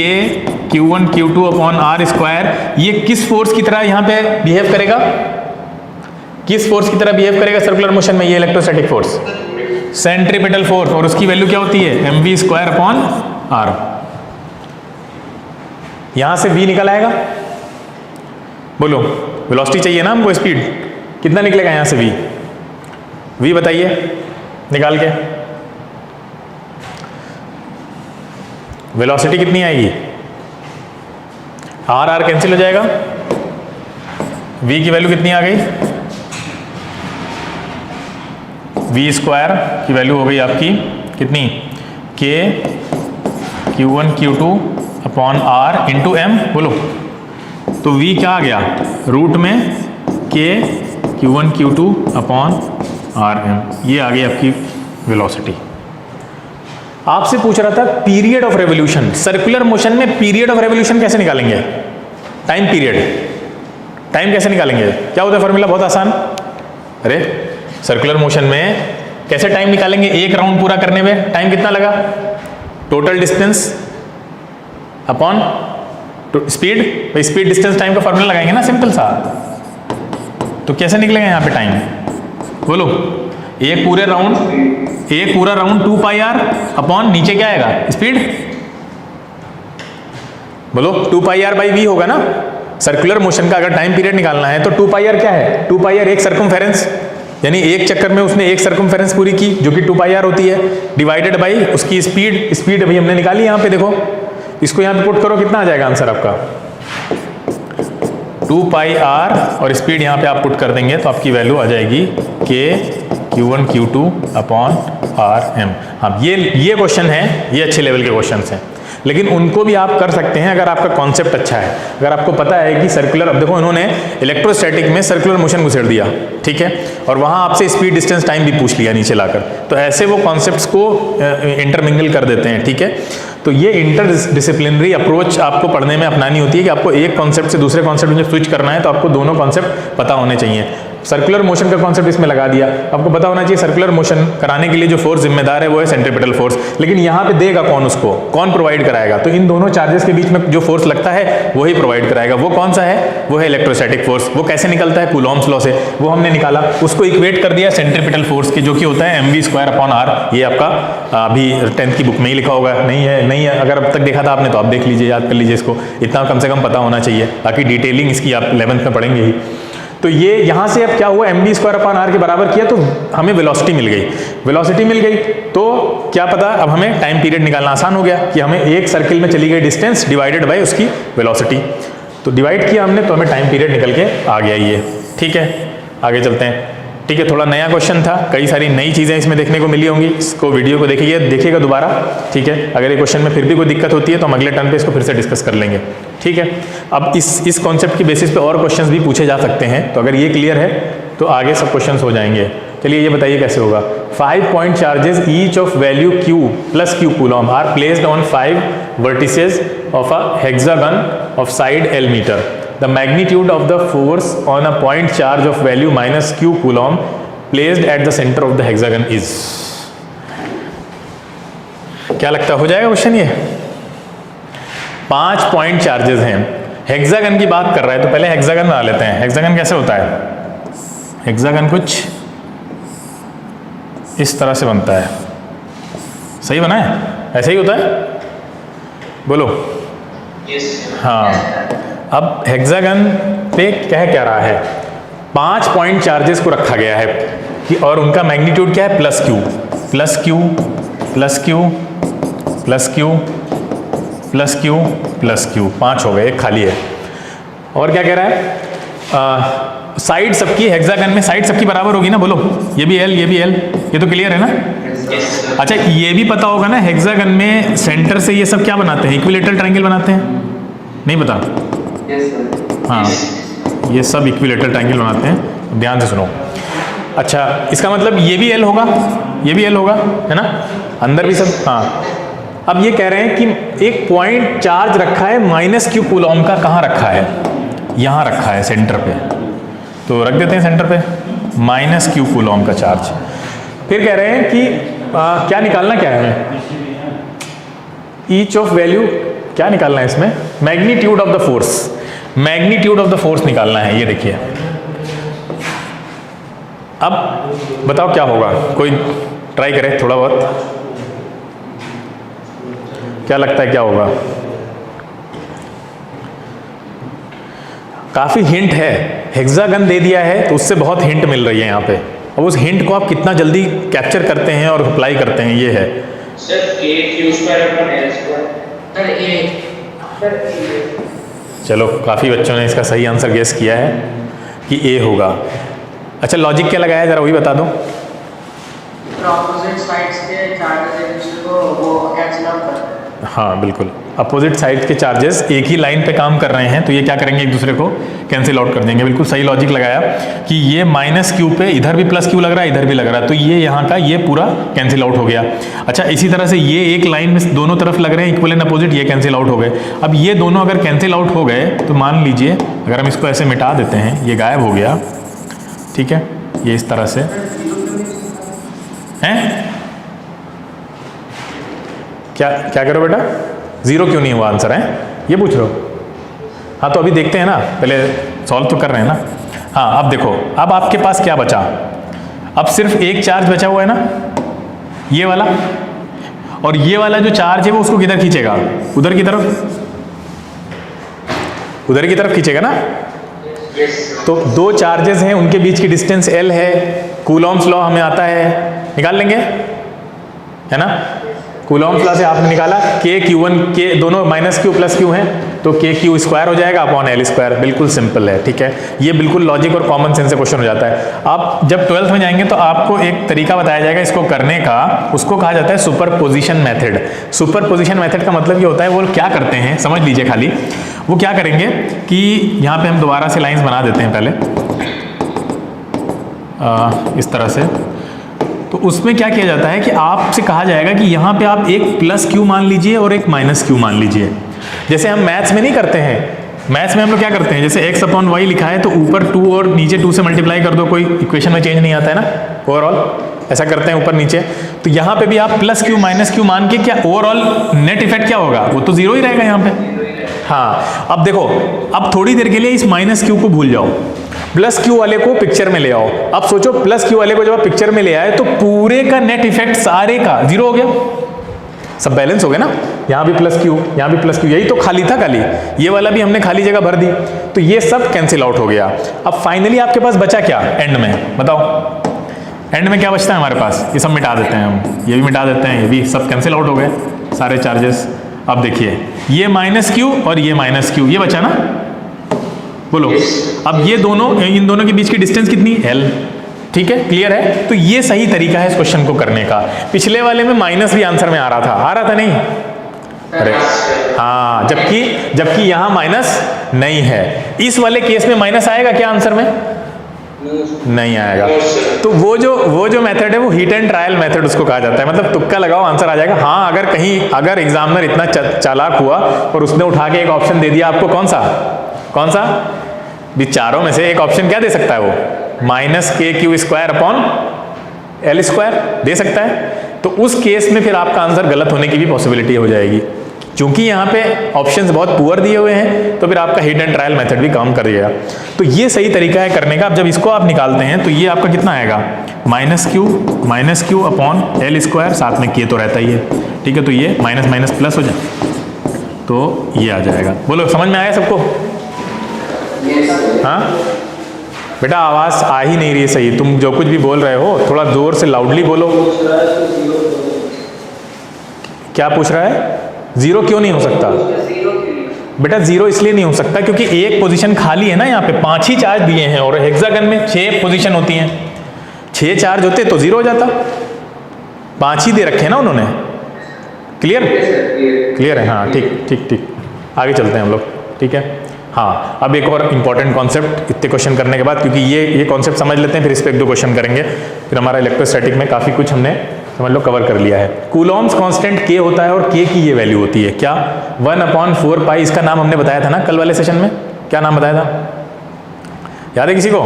Q1 Q2 upon R square. ये किस फोर्स की तरह यहाँ पे बिहेव करेगा? किस फोर्स की तरह बिहेव करेगा सर्कुलर मोशन में? ये इलेक्ट्रोस्टैटिक फोर्स सेंट्रीपिटल फोर्स, और उसकी वैल्यू क्या होती है? mv square upon R। यहां से v निकल आएगा। बोलो, वेलोसिटी चाहिए ना हमको, स्पीड कितना निकलेगा यहां से v बताइए निकाल के। वेलोसिटी कितनी आएगी? R कैंसिल हो जाएगा, v की वैल्यू कितनी आ गई? v स्क्वायर की वैल्यू हो गई आपकी कितनी? K Q1 Q2 upon R into M। बोलो, तो v क्या आ गया? रूट में K Q1 Q2 upon RM। ये आ गई आपकी वेलोसिटी। आपसे पूछ रहा था period of revolution. Circular motion में पीरियड ऑफ रेवोल्यूशन कैसे निकालेंगे? टाइम पीरियड, टाइम कैसे निकालेंगे? क्या होता है फॉर्मूला? बहुत आसान। अरे सर्कुलर मोशन में कैसे टाइम निकालेंगे? एक राउंड पूरा करने में टाइम कितना लगा? Total distance upon speed. भाई स्पीड डिस्टेंस टाइम का फॉर्मूला लगाएंगे ना, सिंपल सा। तो कैसे निकलेगा यहाँ पे टाइम? बोलो, एक पूरा राउंड 2 पाई r अपॉन नीचे क्या आएगा? स्पीड। बोलो, 2 पाई r बाई v होगा ना। सर्कुलर मोशन का अगर टाइम पीरियड निकालना है तो 2 पाई r क्या है? 2 पाई r एक सर्कमफेरेंस, यानी एक चक्कर में उसने एक सर्कमफेरेंस पूरी की जो कि 2 पाई r होती है, डिवाइडेड बाई उसकी स्पीड अभी हमने निकाली यहाँ पे। देखो इसको यहाँ पे पुट करो, कितना आ जाएगा आंसर आपका? 2 पाई r, और स्पीड यहाँ पे आप पुट कर देंगे तो आपकी वैल्यू आ जाएगी K Q1 Q2 upon RM। हाँ, ये क्वेश्चन है, ये अच्छे लेवल के क्वेश्चन हैं, लेकिन उनको भी आप कर सकते हैं अगर आपका कॉन्सेप्ट अच्छा है। अगर आपको पता है कि सर्कुलर, अब देखो इन्होंने इलेक्ट्रोस्टैटिक में सर्कुलर मोशन घुसेड़ दिया, ठीक है, और वहाँ आपसे स्पीड डिस्टेंस टाइम भी पूछ लिया नीचे लाकर, तो ऐसे वो कॉन्सेप्ट्स को इंटरमिंगल कर देते हैं, ठीक है। तो ये इंटरडिसिप्लिनरी अप्रोच आपको पढ़ने में अपनानी होती है कि आपको एक कॉन्सेप्ट से दूसरे कॉन्सेप्ट में स्विच करना है तो आपको दोनों कॉन्सेप्ट पता होने चाहिए। सर्कुलर मोशन का कॉन्सेप्ट इसमें लगा दिया, आपको पता होना चाहिए सर्कुलर मोशन कराने के लिए जो फोर्स जिम्मेदार है वो है सेंट्रीपिटल फोर्स, लेकिन यहाँ पे देगा कौन? उसको कौन प्रोवाइड कराएगा? तो इन दोनों चार्जेस के बीच में जो फोर्स लगता है वही प्रोवाइड कराएगा। वो कौन सा है? वो है इलेक्ट्रोस्टैटिक फोर्स। वो कैसे निकलता है? कूलॉम्स लॉ से। वो हमने निकाला, उसको इक्वेट कर दिया सेंट्रीपिटल फोर्स के, जो कि होता है mv स्क्वायर अपॉन r। ये आपका अभी 10th की बुक में ही लिखा होगा। नहीं है, अगर अब तक देखा था आपने तो आप देख लीजिए, याद कर लीजिए इसको, इतना कम से कम पता होना चाहिए, बाकी डिटेलिंग इसकी आप 11th में पढ़ेंगे ही। तो ये यहाँ से अब क्या हुआ? mv स्क्वायर अपॉन r के बराबर किया तो हमें वेलोसिटी मिल गई। वेलोसिटी मिल गई तो क्या पता, अब हमें टाइम पीरियड निकालना आसान हो गया कि हमें एक सर्किल में चली गई डिस्टेंस डिवाइडेड बाय उसकी वेलोसिटी। तो डिवाइड किया हमने तो हमें टाइम पीरियड निकल के आ गया ये, ठीक है। आगे चलते हैं, ठीक है। थोड़ा नया क्वेश्चन था, कई सारी नई चीज़ें इसमें देखने को मिली होंगी। इसको वीडियो को देखिएगा दोबारा, ठीक है। अगर ये क्वेश्चन में फिर भी कोई दिक्कत होती है तो हम अगले टर्न पे इसको फिर से डिस्कस कर लेंगे, ठीक है। अब इस कॉन्सेप्ट की बेसिस पे और क्वेश्चंस भी पूछे जा सकते हैं, तो अगर ये क्लियर है तो आगे सब क्वेश्चंस हो जाएंगे। चलिए ये बताइए कैसे होगा। 5 point charges each of value q plus q coulomb are placed on 5 vertices of a hexagon of side L metre. The magnitude of the force on a point charge of value minus q coulomb placed at the center of the hexagon is। क्या लगता हो जाएगा question ये? 5 point charges हैं, hexagon की बात कर रहा है, तो पहले हेक्सागन बना लेते हैं। हेक्सागन कैसे होता है? हेक्सागन कुछ इस तरह से बनता है, सही बना है? ऐसे ही होता है, बोलो।
Yes,
हाँ, अब हेक्सागन पे कह क्या रहा है? 5 पॉइंट चार्जेस को रखा गया है कि, और उनका मैग्नीट्यूड क्या है? Plus Q plus Q plus Q plus Q plus Q plus Q, 5 हो गए, एक खाली है। और क्या कह रहा है? साइड सबकी, हेक्सागन में साइड सबकी बराबर होगी ना, बोलो। ये भी L, ये भी L, ये तो क्लियर है ना? अच्छा, ये भी पता होगा ना हेक्सागन में सेंटर से ये सब क्या बनाते हैं? इक्विलेटरल ट्रायंगल बनाते हैं, नहीं पता? हाँ, ये सब इक्विलेटरल ट्रायंगल बनाते हैं, ध्यान से सुनो। अच्छा, इसका मतलब ये भी L होगा, ये भी L होगा, है ना? अंदर भी सब, हाँ अब ये कह रहे हैं कि एक पॉइंट चार्ज रखा है माइनस क्यू कूलॉम का, कहाँ रखा है? यहाँ रखा है सेंटर पे, तो रख देते हैं सेंटर पे माइनस क्यू कूलॉम का चार्ज। फिर कह रहे हैं कि क्या निकालना क्या है हमें? ईच ऑफ वैल्यू क्या निकालना है इसमें? Magnitude of the force, magnitude of the force निकालना है। ये देखिए, अब बताओ क्या होगा, कोई ट्राई करे थोड़ा बहुत, क्या लगता है क्या होगा? काफी हिंट है, हेक्सागन दे दिया है तो उससे बहुत हिंट मिल रही है यहाँ पे। अब उस हिंट को आप कितना जल्दी कैप्चर करते हैं और अप्लाई करते हैं, ये है। चलो, काफी बच्चों ने इसका सही आंसर गेस किया है कि ए होगा। अच्छा, लॉजिक क्या लगाया जरा वही बता दो।
ऑपोजिट साइड्स के चार्जेस को वो कैंसिल आउट करते हैं।
हाँ बिल्कुल, अपोजिट साइड के चार्जेस एक ही लाइन पे काम कर रहे हैं तो ये क्या करेंगे, एक दूसरे को कैंसिल आउट कर देंगे। बिल्कुल सही लॉजिक लगाया कि ये माइनस क्यू पे इधर भी प्लस क्यू लग रहा है, इधर भी लग रहा है, तो ये यहाँ का ये पूरा कैंसिल आउट हो गया। अच्छा, इसी तरह से ये एक लाइन में दोनों तरफ लग रहे हैं इक्वल एंड अपोजिट, ये कैंसिल आउट हो गए। अब ये दोनों अगर कैंसिल आउट हो गए तो मान लीजिए अगर हम इसको ऐसे मिटा देते हैं, ये गायब हो गया, ठीक है, ये इस तरह से हैं। क्या क्या करो बेटा, जीरो क्यों नहीं हुआ आंसर है, ये पूछ रहे हो? हाँ तो अभी देखते हैं ना, पहले सॉल्व तो कर रहे हैं ना। हाँ अब देखो, अब आपके पास क्या बचा? अब सिर्फ एक चार्ज बचा हुआ है ना, ये वाला, और ये वाला जो चार्ज है वो उसको किधर खींचेगा? उधर की तरफ, उधर की तरफ खींचेगा ना। तो दो चार्जेस हैं, उनके बीच की डिस्टेंस L है, कूलॉम्स लॉ हमें आता है, निकाल लेंगे, है ना। कूलॉम्स लॉ से आपने निकाला के Q1, के दोनों माइनस क्यू प्लस क्यू हैं तो के क्यू स्क्वायर हो जाएगा अपॉन L स्क्वायर। बिल्कुल सिंपल है, ठीक है। ये बिल्कुल लॉजिक और कॉमन सेंस से क्वेश्चन हो जाता है। आप जब 12th में जाएंगे तो आपको एक तरीका बताया जाएगा इसको करने का, उसको कहा जाता है सुपरपोजिशन मेथड। सुपरपोजिशन मेथड का मतलब ये होता है, वो क्या करते हैं समझ लीजिए खाली, वो क्या करेंगे कि यहाँ पे हम दोबारा से लाइंस बना देते हैं पहले इस तरह से। तो उसमें क्या किया जाता है कि आपसे कहा जाएगा कि यहाँ पे आप एक प्लस क्यू मान लीजिए और एक माइनस क्यू मान लीजिए। जैसे हम मैथ्स में नहीं करते हैं, मैथ्स में हम लोग क्या करते हैं, जैसे x अपॉन वाई लिखा है तो ऊपर 2 और नीचे 2 से मल्टीप्लाई कर दो, कोई इक्वेशन में चेंज नहीं आता है ना, ओवरऑल ऐसा करते हैं ऊपर नीचे। तो यहाँ पे भी आप प्लस क्यू माइनस क्यू मान के क्या ओवरऑल नेट इफेक्ट क्या होगा, वो तो जीरो ही रहेगा यहाँ पे। हाँ अब देखो, अब थोड़ी देर के लिए इस माइनस क्यू को भूल जाओ, प्लस क्यू वाले को पिक्चर में ले आओ। अब सोचो प्लस क्यू वाले को जब आप पिक्चर में ले आए तो पूरे का नेट इफेक्ट सारे का जीरो हो गया, सब बैलेंस हो गया ना। यहाँ भी प्लस क्यू, यहाँ भी प्लस क्यू, यही तो खाली था खाली, ये वाला भी हमने खाली जगह भर दी, तो ये सब कैंसिल आउट हो गया। अब फाइनली आपके पास बचा क्या एंड में, बताओ एंड में क्या बचता है हमारे पास? ये सब मिटा देते हैं हम, ये भी मिटा देते हैं, ये भी सब कैंसिल आउट हो गए सारे चार्जेस। अब देखिए ये माइनस क्यू और ये माइनस क्यू, ये बचा ना, बोलो। अब ये दोनों, इन दोनों के बीच की डिस्टेंस कितनी? L, ठीक है, क्लियर है। तो ये सही तरीका है इस क्वेश्चन को करने का। पिछले वाले में माइनस भी आंसर में आ रहा था नहीं? अरे हाँ, जबकि यहाँ माइनस नहीं है। इस वाले केस में माइनस आएगा क्या आंसर में? नहीं आएगा। तो वो जो मेथड है वो हिट एंड ट्रायल मेथड उसको कहा जाता है, मतलब तुक्का लगाओ आंसर आ जाएगा। हाँ अगर एग्जामिनर इतना चालाक हुआ और उसने उठा के एक ऑप्शन दे दिया आपको, कौन सा भी चारों में से एक ऑप्शन क्या दे सकता है वो, माइनस के Q square upon L square दे सकता है, तो उस केस में फिर आपका आंसर गलत होने की भी पॉसिबिलिटी हो जाएगी। चूंकि यहाँ पे ऑप्शंस बहुत पुअर दिए हुए हैं तो फिर आपका हिट एंड ट्रायल मेथड भी काम कर देगा। तो ये सही तरीका है करने का। अब जब इसको आप निकालते हैं तो ये आपका कितना आएगा, minus Q upon L square, साथ में के तो रहता ही है, ठीक है। तो ये माइनस माइनस प्लस हो जाए तो ये आ जाएगा। बोलो समझ में आया सबको? हाँ बेटा आवाज आ ही नहीं रही है सही, तुम जो कुछ भी बोल रहे हो थोड़ा जोर से लाउडली बोलो। क्या पूछ रहा है? जीरो क्यों नहीं हो सकता? बेटा जीरो इसलिए नहीं हो सकता क्योंकि एक पोजीशन खाली है ना, यहाँ पे 5 ही चार्ज दिए हैं और हेक्सागन में 6 पोजीशन होती हैं, 6 चार्ज होते तो जीरो हो जाता, 5 ही दे रखे हैं ना उन्होंने। क्लियर है? हाँ ठीक, आगे चलते हैं हम लोग, ठीक है। हाँ अब एक और इंपॉर्टेंट कॉन्सेप्ट इतने क्वेश्चन करने के बाद, क्योंकि ये कॉन्सेप्ट समझ लेते हैं फिर इस पर 1-2 क्वेश्चन करेंगे, फिर हमारा इलेक्ट्रोस्टैटिक में काफ़ी कुछ हमने समझ लो कवर कर लिया है। कूलॉम्स कांस्टेंट K होता है और K की ये वैल्यू होती है क्या, 1/4 पाई। इसका नाम हमने बताया था ना कल वाले सेशन में, क्या नाम बताया था, याद है किसी को?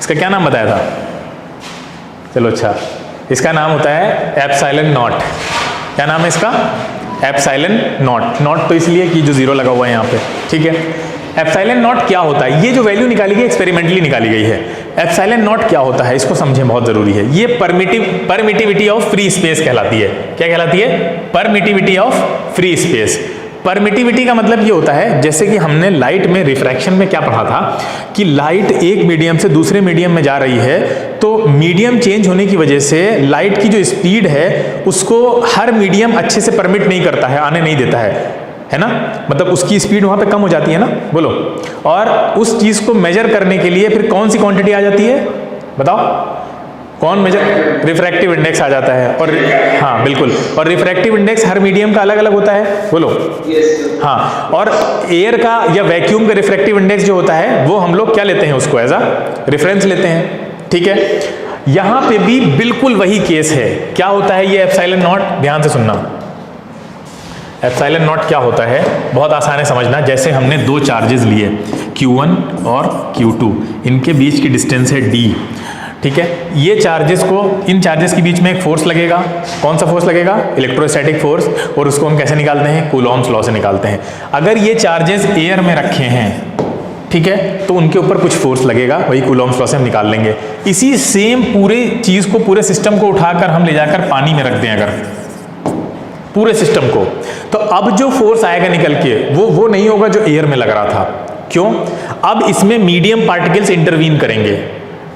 इसका क्या नाम बताया था? चलो अच्छा, इसका नाम होता है एप्सिलॉन नॉट। क्या नाम है इसका? Epsilon not. नॉट तो इसलिए कि जो जीरो लगा हुआ है यहाँ पे, ठीक है। एप्सिलॉन नॉट क्या होता है? ये जो वैल्यू निकाली गई एक्सपेरिमेंटली निकाली गई है। एप्सिलॉन नॉट क्या होता है इसको समझें, बहुत जरूरी है। ये परमिटिविटी ऑफ फ्री स्पेस कहलाती है। क्या कहलाती है? Permittivity of free space. Permittivity का मतलब ये होता है, जैसे कि हमने लाइट में रिफ्रैक्शन में क्या पढ़ा था कि लाइट एक मीडियम से दूसरे मीडियम में जा रही है, तो मीडियम चेंज होने की वजह से लाइट की जो स्पीड है उसको हर मीडियम अच्छे से परमिट नहीं करता है, आने नहीं देता है ना, मतलब उसकी स्पीड वहां पे कम हो जाती है ना, बोलो। और उस चीज को मेजर करने के लिए फिर कौन सी क्वांटिटी आ जाती है, बताओ कौन मेजर? रिफ्रैक्टिव इंडेक्स आ जाता है। और हाँ बिल्कुल, और रिफ्रैक्टिव इंडेक्स हर मीडियम का अलग अलग होता है, बोलो। हाँ, और एयर का या वैक्यूम का रिफ्रैक्टिव इंडेक्स जो होता है वो हम लोग क्या लेते हैं, उसको एज अ रेफरेंस लेते हैं, ठीक है। यहां पे भी बिल्कुल वही केस है। क्या होता है ये एप्सिलॉन नॉट? ध्यान से सुनना, एप्सिलॉन नॉट क्या होता है, बहुत आसान है समझना। जैसे हमने दो चार्जेस लिए Q1 और Q2, इनके बीच की डिस्टेंस है D, ठीक है। ये चार्जेस को, इन चार्जेस के बीच में एक फोर्स लगेगा। कौन सा फोर्स लगेगा? Electrostatic force. और उसको हम कैसे निकालते हैं? कूलॉम्स लॉ से निकालते हैं। अगर ये चार्जेस एयर में रखे हैं, ठीक है, तो उनके ऊपर कुछ फोर्स लगेगा, वही कूलॉम्स लॉ से हम निकाल लेंगे। इसी सेम पूरे चीज को, पूरे सिस्टम को उठाकर हम ले जाकर पानी में रख दें अगर, पूरे सिस्टम को, तो अब जो फोर्स आएगा निकल के वो नहीं होगा जो एयर में लग रहा था। क्यों? अब इसमें मीडियम पार्टिकल्स इंटरवीन करेंगे।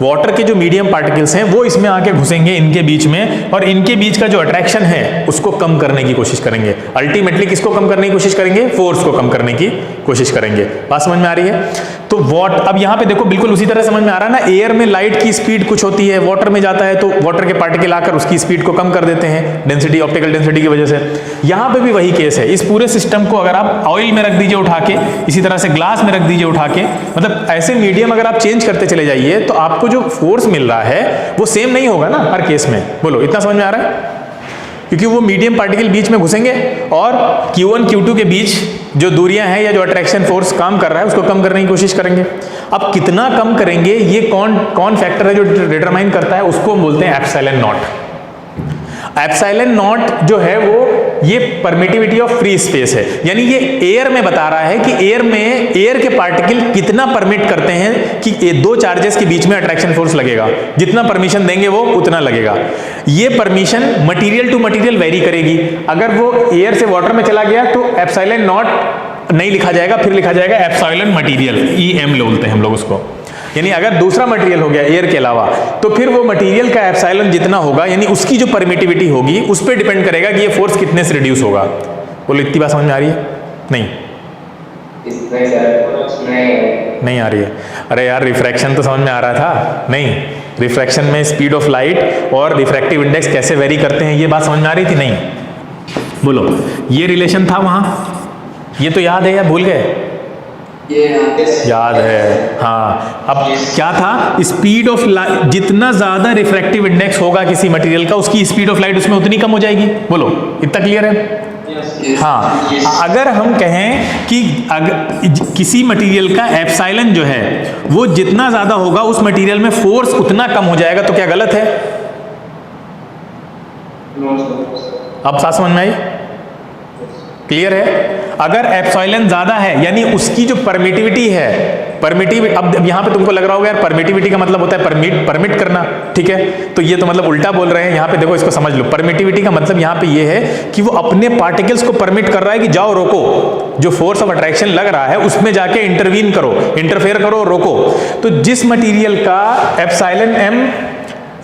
वाटर के जो मीडियम पार्टिकल्स हैं वो इसमें आके घुसेंगे इनके बीच में, और इनके बीच का जो अट्रैक्शन है उसको कम करने की कोशिश करेंगे। अल्टीमेटली किसको कम करने की कोशिश करेंगे? फोर्स को कम करने की कोशिश करेंगे। बात समझ में आ रही है? तो अब यहाँ पे देखो बिल्कुल उसी तरह समझ में आ रहा है ना। एयर में लाइट की स्पीड कुछ होती है, वाटर में जाता है तो वाटर के पार्टिकल आकर उसकी स्पीड को कम कर देते हैं, डेंसिटी, ऑप्टिकल डेंसिटी की वजह से। यहाँ पे भी वही केस है। इस पूरे सिस्टम को अगर आप ऑयल में रख दीजिए उठा के, इसी तरह से ग्लास में रख दीजिए उठा के, मतलब ऐसे मीडियम अगर आप चेंज करते चले जाइए तो आपको जो फोर्स मिल रहा है वो सेम नहीं होगा ना हर केस में। बोलो, इतना समझ में आ रहा है? क्योंकि वो मीडियम पार्टिकल बीच में घुसेंगे और Q1 Q2 के बीच जो दूरियां हैं या जो अट्रैक्शन फोर्स काम कर रहा है उसको कम करने की कोशिश करेंगे। अब कितना कम करेंगे ये कौन फैक्टर है जो डिटरमाइन करता है, उसको हम बोलते हैं एप्सिलॉन नॉट। एप्सिलॉन नॉट जो है वो ये परमिटिविटी ऑफ फ्री स्पेस है, यानी ये एयर में बता रहा है कि एयर के पार्टिकल कितना परमिट करते हैं कि ये दो चार्जेस के बीच में अट्रैक्शन फोर्स लगेगा। जितना परमिशन देंगे वो उतना लगेगा। ये permission material to material vary करेगी। अगर वो एयर से वाटर में चला गया तो एप्सिलॉन नॉट नहीं लिखा जाएगा, फिर लिखा जाएगा एप्सिलॉन मटेरियल, EM बोलते हैं हम लोग उसको। यानी अगर दूसरा मटेरियल हो गया एयर के अलावा, तो फिर वो मटेरियल का एप्सिलॉन जितना होगा, यानी उसकी जो परमिटिविटी होगी उस पर डिपेंड करेगा कि ये फोर्स कितने से रिड्यूस होगा। बोलो, इतनी बात समझ में आ रही है? नहीं नहीं आ रही है? अरे यार, रिफ्रैक्शन तो समझ में आ रहा था। नहीं, रिफ्रैक्शन में स्पीड ऑफ लाइट और रिफ्रैक्टिव इंडेक्स कैसे वेरी करते हैं ये बात समझ में आ रही थी? नहीं। बोलो, ये रिलेशन था वहां, ये तो याद है या भूल गए? याद है, हाँ। अब क्या था? स्पीड ऑफ लाइट, जितना ज्यादा रिफ्रैक्टिव इंडेक्स होगा किसी मटेरियल का, उसकी स्पीड ऑफ लाइट उसमें उतनी कम हो जाएगी। बोलो, इतना क्लियर है? हाँ। अगर हम कहें कि किसी मटेरियल का एप्सिलॉन जो है वो जितना ज्यादा होगा उस मटेरियल में फोर्स उतना कम हो जाएगा, तो क्या गलत है? अब साथ समझ में आई? क्लियर है? अगर एप्सिलॉन ज्यादा है यानी उसकी जो परमिटिविटी है, अब यहां पे तुमको लग रहा होगा यार परमिटिविटी का मतलब होता है परमिट करना, ठीक है, तो ये तो मतलब उल्टा बोल रहे हैं। यहां पे देखो, इसको समझ लो। परमिटिविटी का मतलब यहां पे ये है कि वो अपने पार्टिकल्स को परमिट कर रहा है कि जाओ रोको, जो फोर्स ऑफ अट्रैक्शन लग रहा है उसमें जाके इंटरवीन करो, इंटरफेयर करो, रोको। तो जिस मटीरियल का एप्सिलॉन M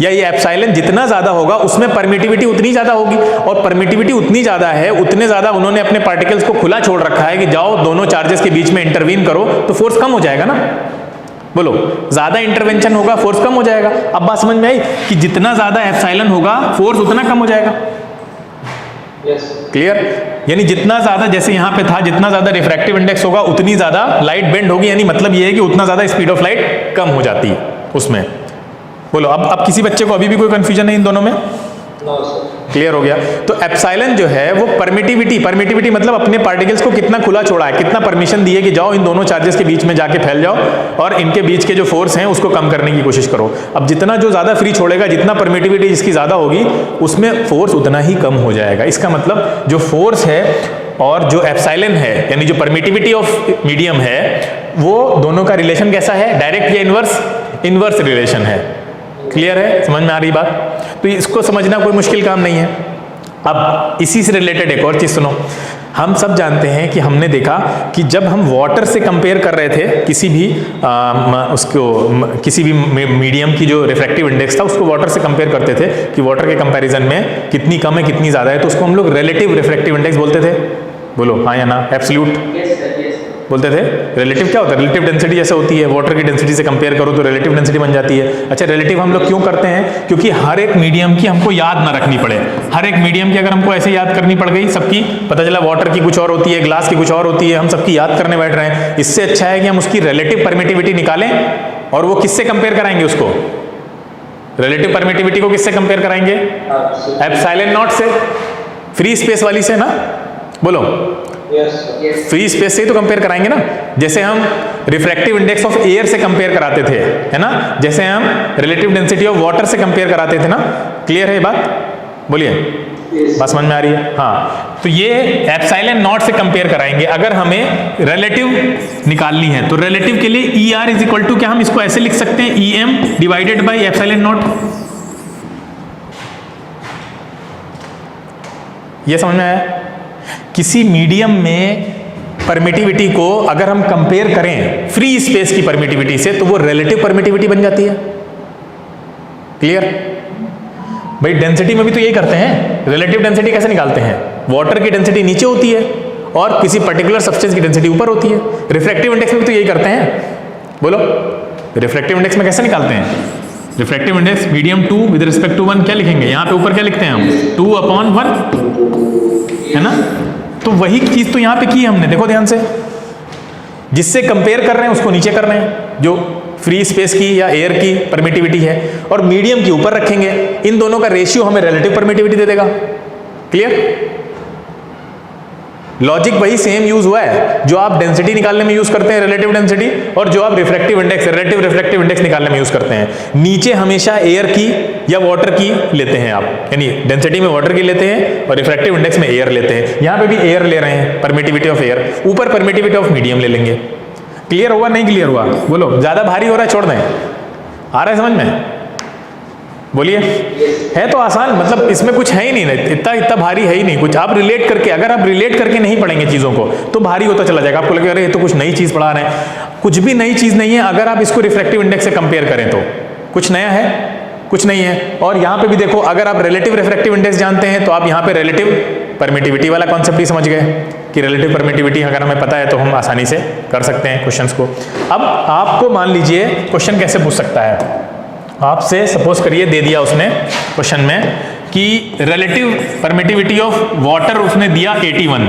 या ये एप्सिलॉन जितना ज्यादा होगा उसमें परमिटिविटी उतनी ज्यादा होगी, और परमिटिविटी उतनी ज्यादा है, उतने ज्यादा उन्होंने अपने पार्टिकल्स को खुला छोड़ रखा है कि जाओ दोनों चार्जेस के बीच में इंटरवीन करो, तो फोर्स कम हो जाएगा ना। बोलो, ज्यादा इंटरवेंशन होगा, फोर्स कम हो जाएगा। अब बात समझ में आई कि जितना ज्यादा एप्सिलॉन होगा फोर्स उतना कम हो जाएगा। क्लियर? यानी जितना ज्यादा, जैसे यहां पे था, जितना ज्यादा रिफ्रैक्टिव इंडेक्स होगा उतनी ज्यादा लाइट बेंड होगी, यानी मतलब ये है कि उतना ज्यादा स्पीड ऑफ लाइट कम हो जाती है उसमें। बोलो, अब किसी बच्चे को अभी भी कोई कंफ्यूजन है इन दोनों में? क्लियर हो गया। तो एप्सिलॉन जो है वो परमिटिविटी मतलब अपने पार्टिकल्स को कितना खुला छोड़ा है, कितना परमिशन दी है कि जाओ इन दोनों चार्जेस के बीच में जाके फैल जाओ और इनके बीच के जो फोर्स हैं उसको कम करने की कोशिश करो। अब जितना जो ज़्यादा फ्री छोड़ेगा, जितना परमिटिविटी जिसकी ज़्यादा होगी, उसमें फोर्स उतना ही कम हो जाएगा। इसका मतलब जो फोर्स है और जो एप्सिलॉन है, यानी जो परमिटिविटी ऑफ मीडियम है, वो दोनों का रिलेशन कैसा है, डायरेक्ट या इनवर्स? इनवर्स रिलेशन है। क्लियर है, समझ में आ रही बात? तो इसको समझना कोई मुश्किल काम नहीं है। अब इसी से रिलेटेड एक और चीज सुनो। हम सब जानते हैं कि हमने देखा कि जब हम वाटर से कंपेयर कर रहे थे किसी भी किसी भी मीडियम की जो रिफ्रैक्टिव इंडेक्स था, उसको वाटर से कंपेयर करते थे कि वाटर के कंपैरिजन में कितनी कम है कितनी ज़्यादा है, तो उसको हम लोग रिलेटिव रिफ्रैक्टिव इंडेक्स बोलते थे। बोलो हाँ या ना? एब्सोल्यूट बोलते थे। रिलेटिव क्या होता है? रिलेटिव डेंसिटी जैसे होती है, वाटर की डेंसिटी से कंपेयर करो तो रिलेटिव डेंसिटी बन जाती है। अच्छा, रिलेटिव हम लोग क्यों करते हैं? क्योंकि हर एक मीडियम की हमको याद ना रखनी पड़े। हर एक मीडियम की अगर हमको ऐसे याद करनी पड़ गई सबकी, पता चला वाटर की कुछ और होती है, ग्लास की कुछ और होती है, हम सबकी याद करने बैठ रहे हैं। इससे अच्छा है कि हम उसकी रिलेटिव परमिटिविटी निकालें और वो किससे कंपेयर कराएंगे उसको? रिलेटिव परमिटिविटी को किससे कंपेयर कराएंगे? एप्सिलॉन नॉट से, फ्री स्पेस वाली से ना। बोलो फ्री स्पेस से ही तो कंपेयर कराएंगे ना। जैसे हम रिफ्रैक्टिव इंडेक्स ऑफ एयर से कंपेयर कराते थे, है ना, जैसे हम रिलेटिव डेंसिटी ऑफ वाटर से कंपेयर कराते थे ना। क्लियर है ये बात? बोलिए, बात समझ में आ रही है? हाँ, तो ये एप्सिलॉन नॉट से कंपेयर कराएंगे अगर हमें रिलेटिव निकालनी है। तो रिलेटिव के लिए E R is equal to क्या, हम इसको ऐसे लिख सकते हैं, E M divided by epsilon naught. ये समझ में आया? किसी मीडियम में परमिटिविटी को अगर हम कंपेयर करें फ्री स्पेस की परमिटिविटी से, तो वो रिलेटिव परमिटिविटी बन जाती है। क्लियर? भाई डेंसिटी में भी तो यही करते हैं। रिलेटिव डेंसिटी कैसे निकालते हैं? वाटर की डेंसिटी नीचे होती है और किसी पर्टिकुलर सब्सटेंस की डेंसिटी ऊपर होती है। रिफ्रैक्टिव इंडेक्स में भी तो यही करते हैं। बोलो, रिफ्रैक्टिव इंडेक्स में कैसे निकालते हैं? Refractive index medium 2 with respect to 1 क्या लिखेंगे? यहाँ पे ऊपर क्या लिखते हैं हम? 2/1, है ना। तो वही चीज तो यहाँ पे की है हमने, देखो ध्यान से। जिससे कंपेयर कर रहे हैं उसको नीचे कर रहे हैं, जो फ्री स्पेस की या एयर की परमिटिविटी है, और मीडियम की ऊपर रखेंगे। इन दोनों का रेशियो हमें रिलेटिव परमिटिविटी दे देगा। क्लियर? लॉजिक वही सेम यूज हुआ है जो आप डेंसिटी निकालने में यूज करते हैं, रिलेटिव डेंसिटी, और जो आप refractive index, relative refractive index निकालने में यूज करते हैं। नीचे हमेशा एयर की या वाटर की लेते हैं आप, यानी डेंसिटी में वाटर की लेते हैं और रिफ्रैक्टिव इंडेक्स में एयर लेते हैं। यहां पे भी एयर ले रहे हैं, परमिटिविटी ऑफ एयर, ऊपर परमिटिविटी ऑफ मीडियम ले लेंगे। क्लियर हुआ? नहीं क्लियर हुआ? बोलो, ज्यादा भारी हो रहा है छोड़ दें? आ रहा है समझ में? बोलिए। है तो आसान, मतलब इसमें कुछ है ही नहीं, इतना भारी है ही नहीं कुछ। आप रिलेट करके, अगर आप रिलेट करके नहीं पढ़ेंगे चीज़ों को तो भारी होता चला जाएगा। आपको लगेगा अरे ये तो कुछ नई चीज़ पढ़ा रहे हैं। कुछ भी नई चीज़ नहीं है। अगर आप इसको रिफ्रैक्टिव इंडेक्स से कंपेयर करें तो कुछ नया है? कुछ नहीं है। और यहाँ पे भी देखो, अगर आप रिलेटिव रिफ्रैक्टिव इंडेक्स जानते हैं तो आप यहाँ पे रिलेटिव परमिटिविटी वाला कॉन्सेप्ट ही समझ गए कि रिलेटिव परमिटिविटी अगर हमें पता है तो हम आसानी से कर सकते हैं क्वेश्चंस को। अब आपको मान लीजिए क्वेश्चन कैसे पूछ सकता है आपसे, सपोज करिए दे दिया उसने क्वेश्चन में कि रिलेटिव परमिटिविटी ऑफ वाटर उसने दिया 81,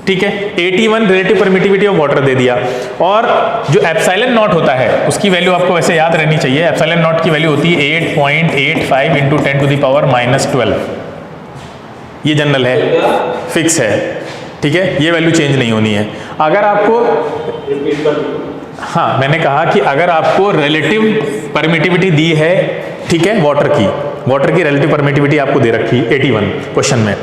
ठीक है, 81 रिलेटिव परमिटिविटी ऑफ वाटर दे दिया, और जो एप्सिलॉन नॉट होता है उसकी वैल्यू आपको वैसे याद रहनी चाहिए। एप्सिलॉन नॉट की वैल्यू होती है 8.85 इंटू 10⁻⁻12। ये जनरल है, फिक्स है, ठीक है, ये वैल्यू चेंज नहीं होनी है। अगर आपको, हाँ मैंने कहा कि अगर आपको रिलेटिव परमिटिविटी दी है, ठीक है, वाटर की रिलेटिव परमिटिविटी आपको दे रखी 81 क्वेश्चन में,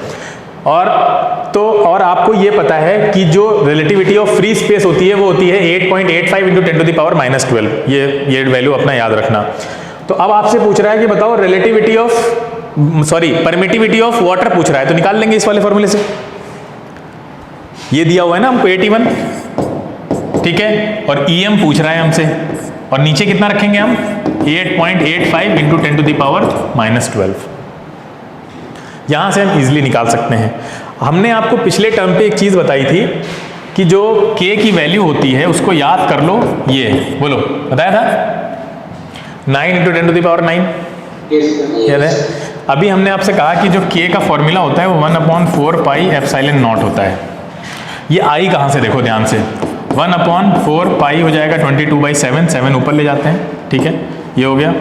और आपको ये पता है कि जो रिलेटिविटी ऑफ फ्री स्पेस होती है वो होती है 8.85 इंटू 10⁻12। ये वैल्यू अपना याद रखना। तो अब आपसे पूछ रहा है कि बताओ परमिटिविटी ऑफ वाटर पूछ रहा है, तो निकाल लेंगे इस वाले फॉर्मूले से। ये दिया हुआ है ना हमको 81, ठीक है, और EM पूछ रहा है हमसे, और नीचे कितना रखेंगे हम? 8.85 इंटू 10⁻12। यहां से हम इजीली निकाल सकते हैं। हमने आपको पिछले टर्म पे एक चीज बताई थी कि जो K की वैल्यू होती है उसको याद कर लो। ये बोलो, बताया था 9 इंटू 10⁹ याद है? अभी हमने आपसे कहा कि जो K का फॉर्मूला होता है वो 1/4 पाई एप्सिलॉन नॉट होता है। ये आई कहां से, देखो ध्यान से, 1/4 पाई हो जाएगा 22/7, 7 ऊपर ले जाते हैं, ठीक है, ये हो गया।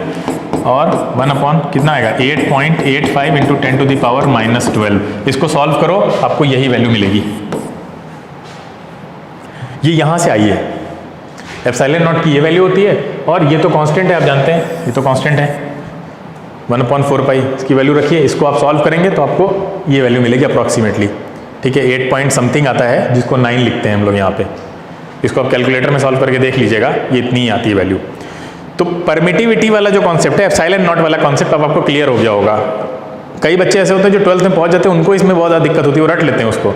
और 1 अपॉन कितना आएगा 8.85 इंटू 10 टू द पावर -12। इसको सॉल्व करो, आपको यही वैल्यू मिलेगी। ये यहाँ से आई है, एप्सिलॉन नॉट की ये वैल्यू होती है, और ये तो कांस्टेंट है, आप जानते हैं ये तो कांस्टेंट है 1/4 पाई, इसकी वैल्यू रखिए। इसको आप सॉल्व करेंगे तो आपको ये वैल्यू मिलेगी अप्रॉक्सीमेटली, ठीक है। 8 पॉइंट समथिंग आता है, जिसको 9 लिखते हैं हम लोग यहाँ पे। इसको आप कैलकुलेटर में सॉल्व करके देख लीजिएगा, ये इतनी ही आती है वैल्यू। तो परमिटिविटी वाला जो कॉन्सेप्ट है, एप्सिलॉन नॉट वाला कॉन्सेप्ट, अब आपको क्लियर हो गया होगा। कई बच्चे ऐसे होते हैं जो 12th में पहुंच जाते हैं, उनको इसमें बहुत ज़्यादा दिक्कत होती है, वो रट लेते हैं उसको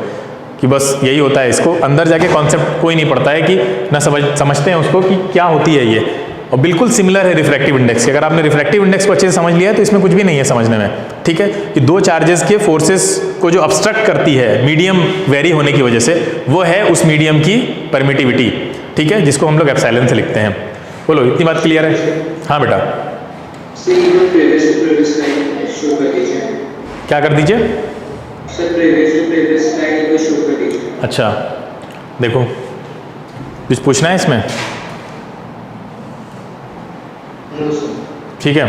कि बस यही होता है। इसको अंदर जाके कॉन्सेप्ट कोई नहीं पढ़ता है कि ना समझते हैं उसको कि क्या होती है ये। और बिल्कुल सिमिलर है रिफ्रैक्टिव इंडेक्स के। अगर आपने रिफ्रैक्टिव इंडेक्स को अच्छे से समझ लिया है तो इसमें कुछ भी नहीं है समझने में, ठीक है। कि दो चार्जेस के फोर्सेस को जो ऑब्स्ट्रक्ट करती है मीडियम वेरी होने की वजह से, वो है उस मीडियम की परमिटिविटी, ठीक है, जिसको हम लोग एप्सिलॉन से लिखते हैं। बोलो, इतनी बात क्लियर है? हाँ बेटा, क्या कर दीजिए? अच्छा देखो, कुछ पूछना है इसमें? ठीक है,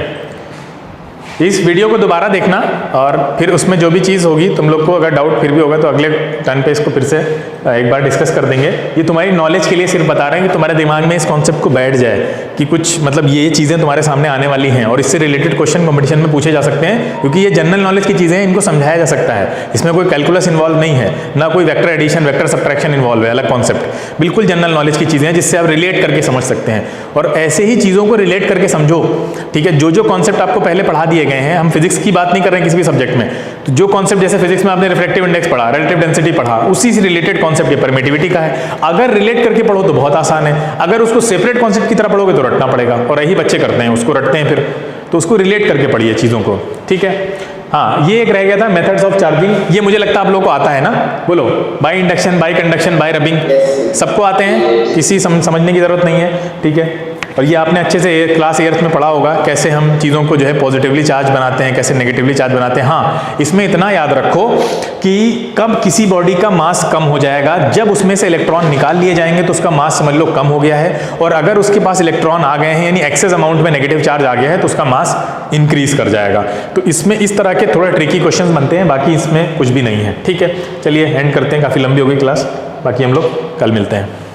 इस वीडियो को दोबारा देखना और फिर उसमें जो भी चीज़ होगी तुम लोग को अगर डाउट फिर भी होगा तो अगले टर्न पे इसको फिर से एक बार डिस्कस कर देंगे। ये तुम्हारी नॉलेज के लिए सिर्फ बता रहे हैं कि तुम्हारे दिमाग में इस कॉन्सेप्ट को बैठ जाए कि कुछ मतलब ये चीज़ें तुम्हारे सामने आने वाली हैं और इससे रिलेटेड क्वेश्चन कंपटीशन में पूछे जा सकते हैं, क्योंकि ये जनरल नॉलेज की चीज़ें हैं, इनको समझाया जा सकता है। इसमें कोई कैलकुलस इन्वॉल्व नहीं है, ना कोई vector addition vector subtraction involve है, अलग कॉन्सेप्ट, बिल्कुल जनरल नॉलेज की चीज़ें हैं जिससे आप रिलेट करके समझ सकते हैं। और ऐसे ही चीज़ों को रिलेट करके समझो, ठीक है। जो जो कॉन्सेप्ट आपको पहले पढ़ा दिए गए हैं, हम फिजिक्स की बात नहीं कर रहे हैं किसी भी सब्जेक्ट में, तो जो कॉन्सेप्ट जैसे फिजिक्स में आपने रिफ्रैक्टिव इंडेक्स पढ़ा, रिलेटिव डेंसिटी पढ़ा, उसी से रिलेटेड कॉन्सेप्ट ये परमिटिविटी का है। अगर रिलेट करके पढ़ो तो बहुत आसान है, अगर उसको सेपरेट कॉन्सेप्ट की तरह पढ़ोगे तो रटना पड़ेगा, और यही बच्चे करते हैं, उसको रटते हैं फिर। तो उसको रिलेट करके पढ़िए चीज़ों को, ठीक है। हाँ, ये एक रह गया था मेथड्स ऑफ चार्जिंग, ये मुझे लगता है आप लोगों को आता है ना। बोलो, by induction, bye conduction, bye rubbing, सबको आते हैं, किसी समझने की जरूरत नहीं है, ठीक है। और ये आपने अच्छे से क्लास 8th में पढ़ा होगा, कैसे हम चीज़ों को जो है पॉजिटिवली चार्ज बनाते हैं, कैसे नेगेटिवली चार्ज बनाते हैं। हाँ, इसमें इतना याद रखो कि कब किसी बॉडी का मास कम हो जाएगा, जब उसमें से इलेक्ट्रॉन निकाल लिए जाएंगे तो उसका मास समझ लो कम हो गया है, और अगर उसके पास इलेक्ट्रॉन आ गए हैं यानी एक्सेस अमाउंट में नेगेटिव चार्ज आ गया है तो उसका मास इंक्रीज कर जाएगा। तो इसमें इस तरह के थोड़े ट्रिकी क्वेश्चन बनते हैं, बाकी इसमें कुछ भी नहीं है, ठीक है। चलिए एंड करते हैं, काफ़ी लंबी हो गई क्लास, बाकी हम लोग कल मिलते हैं।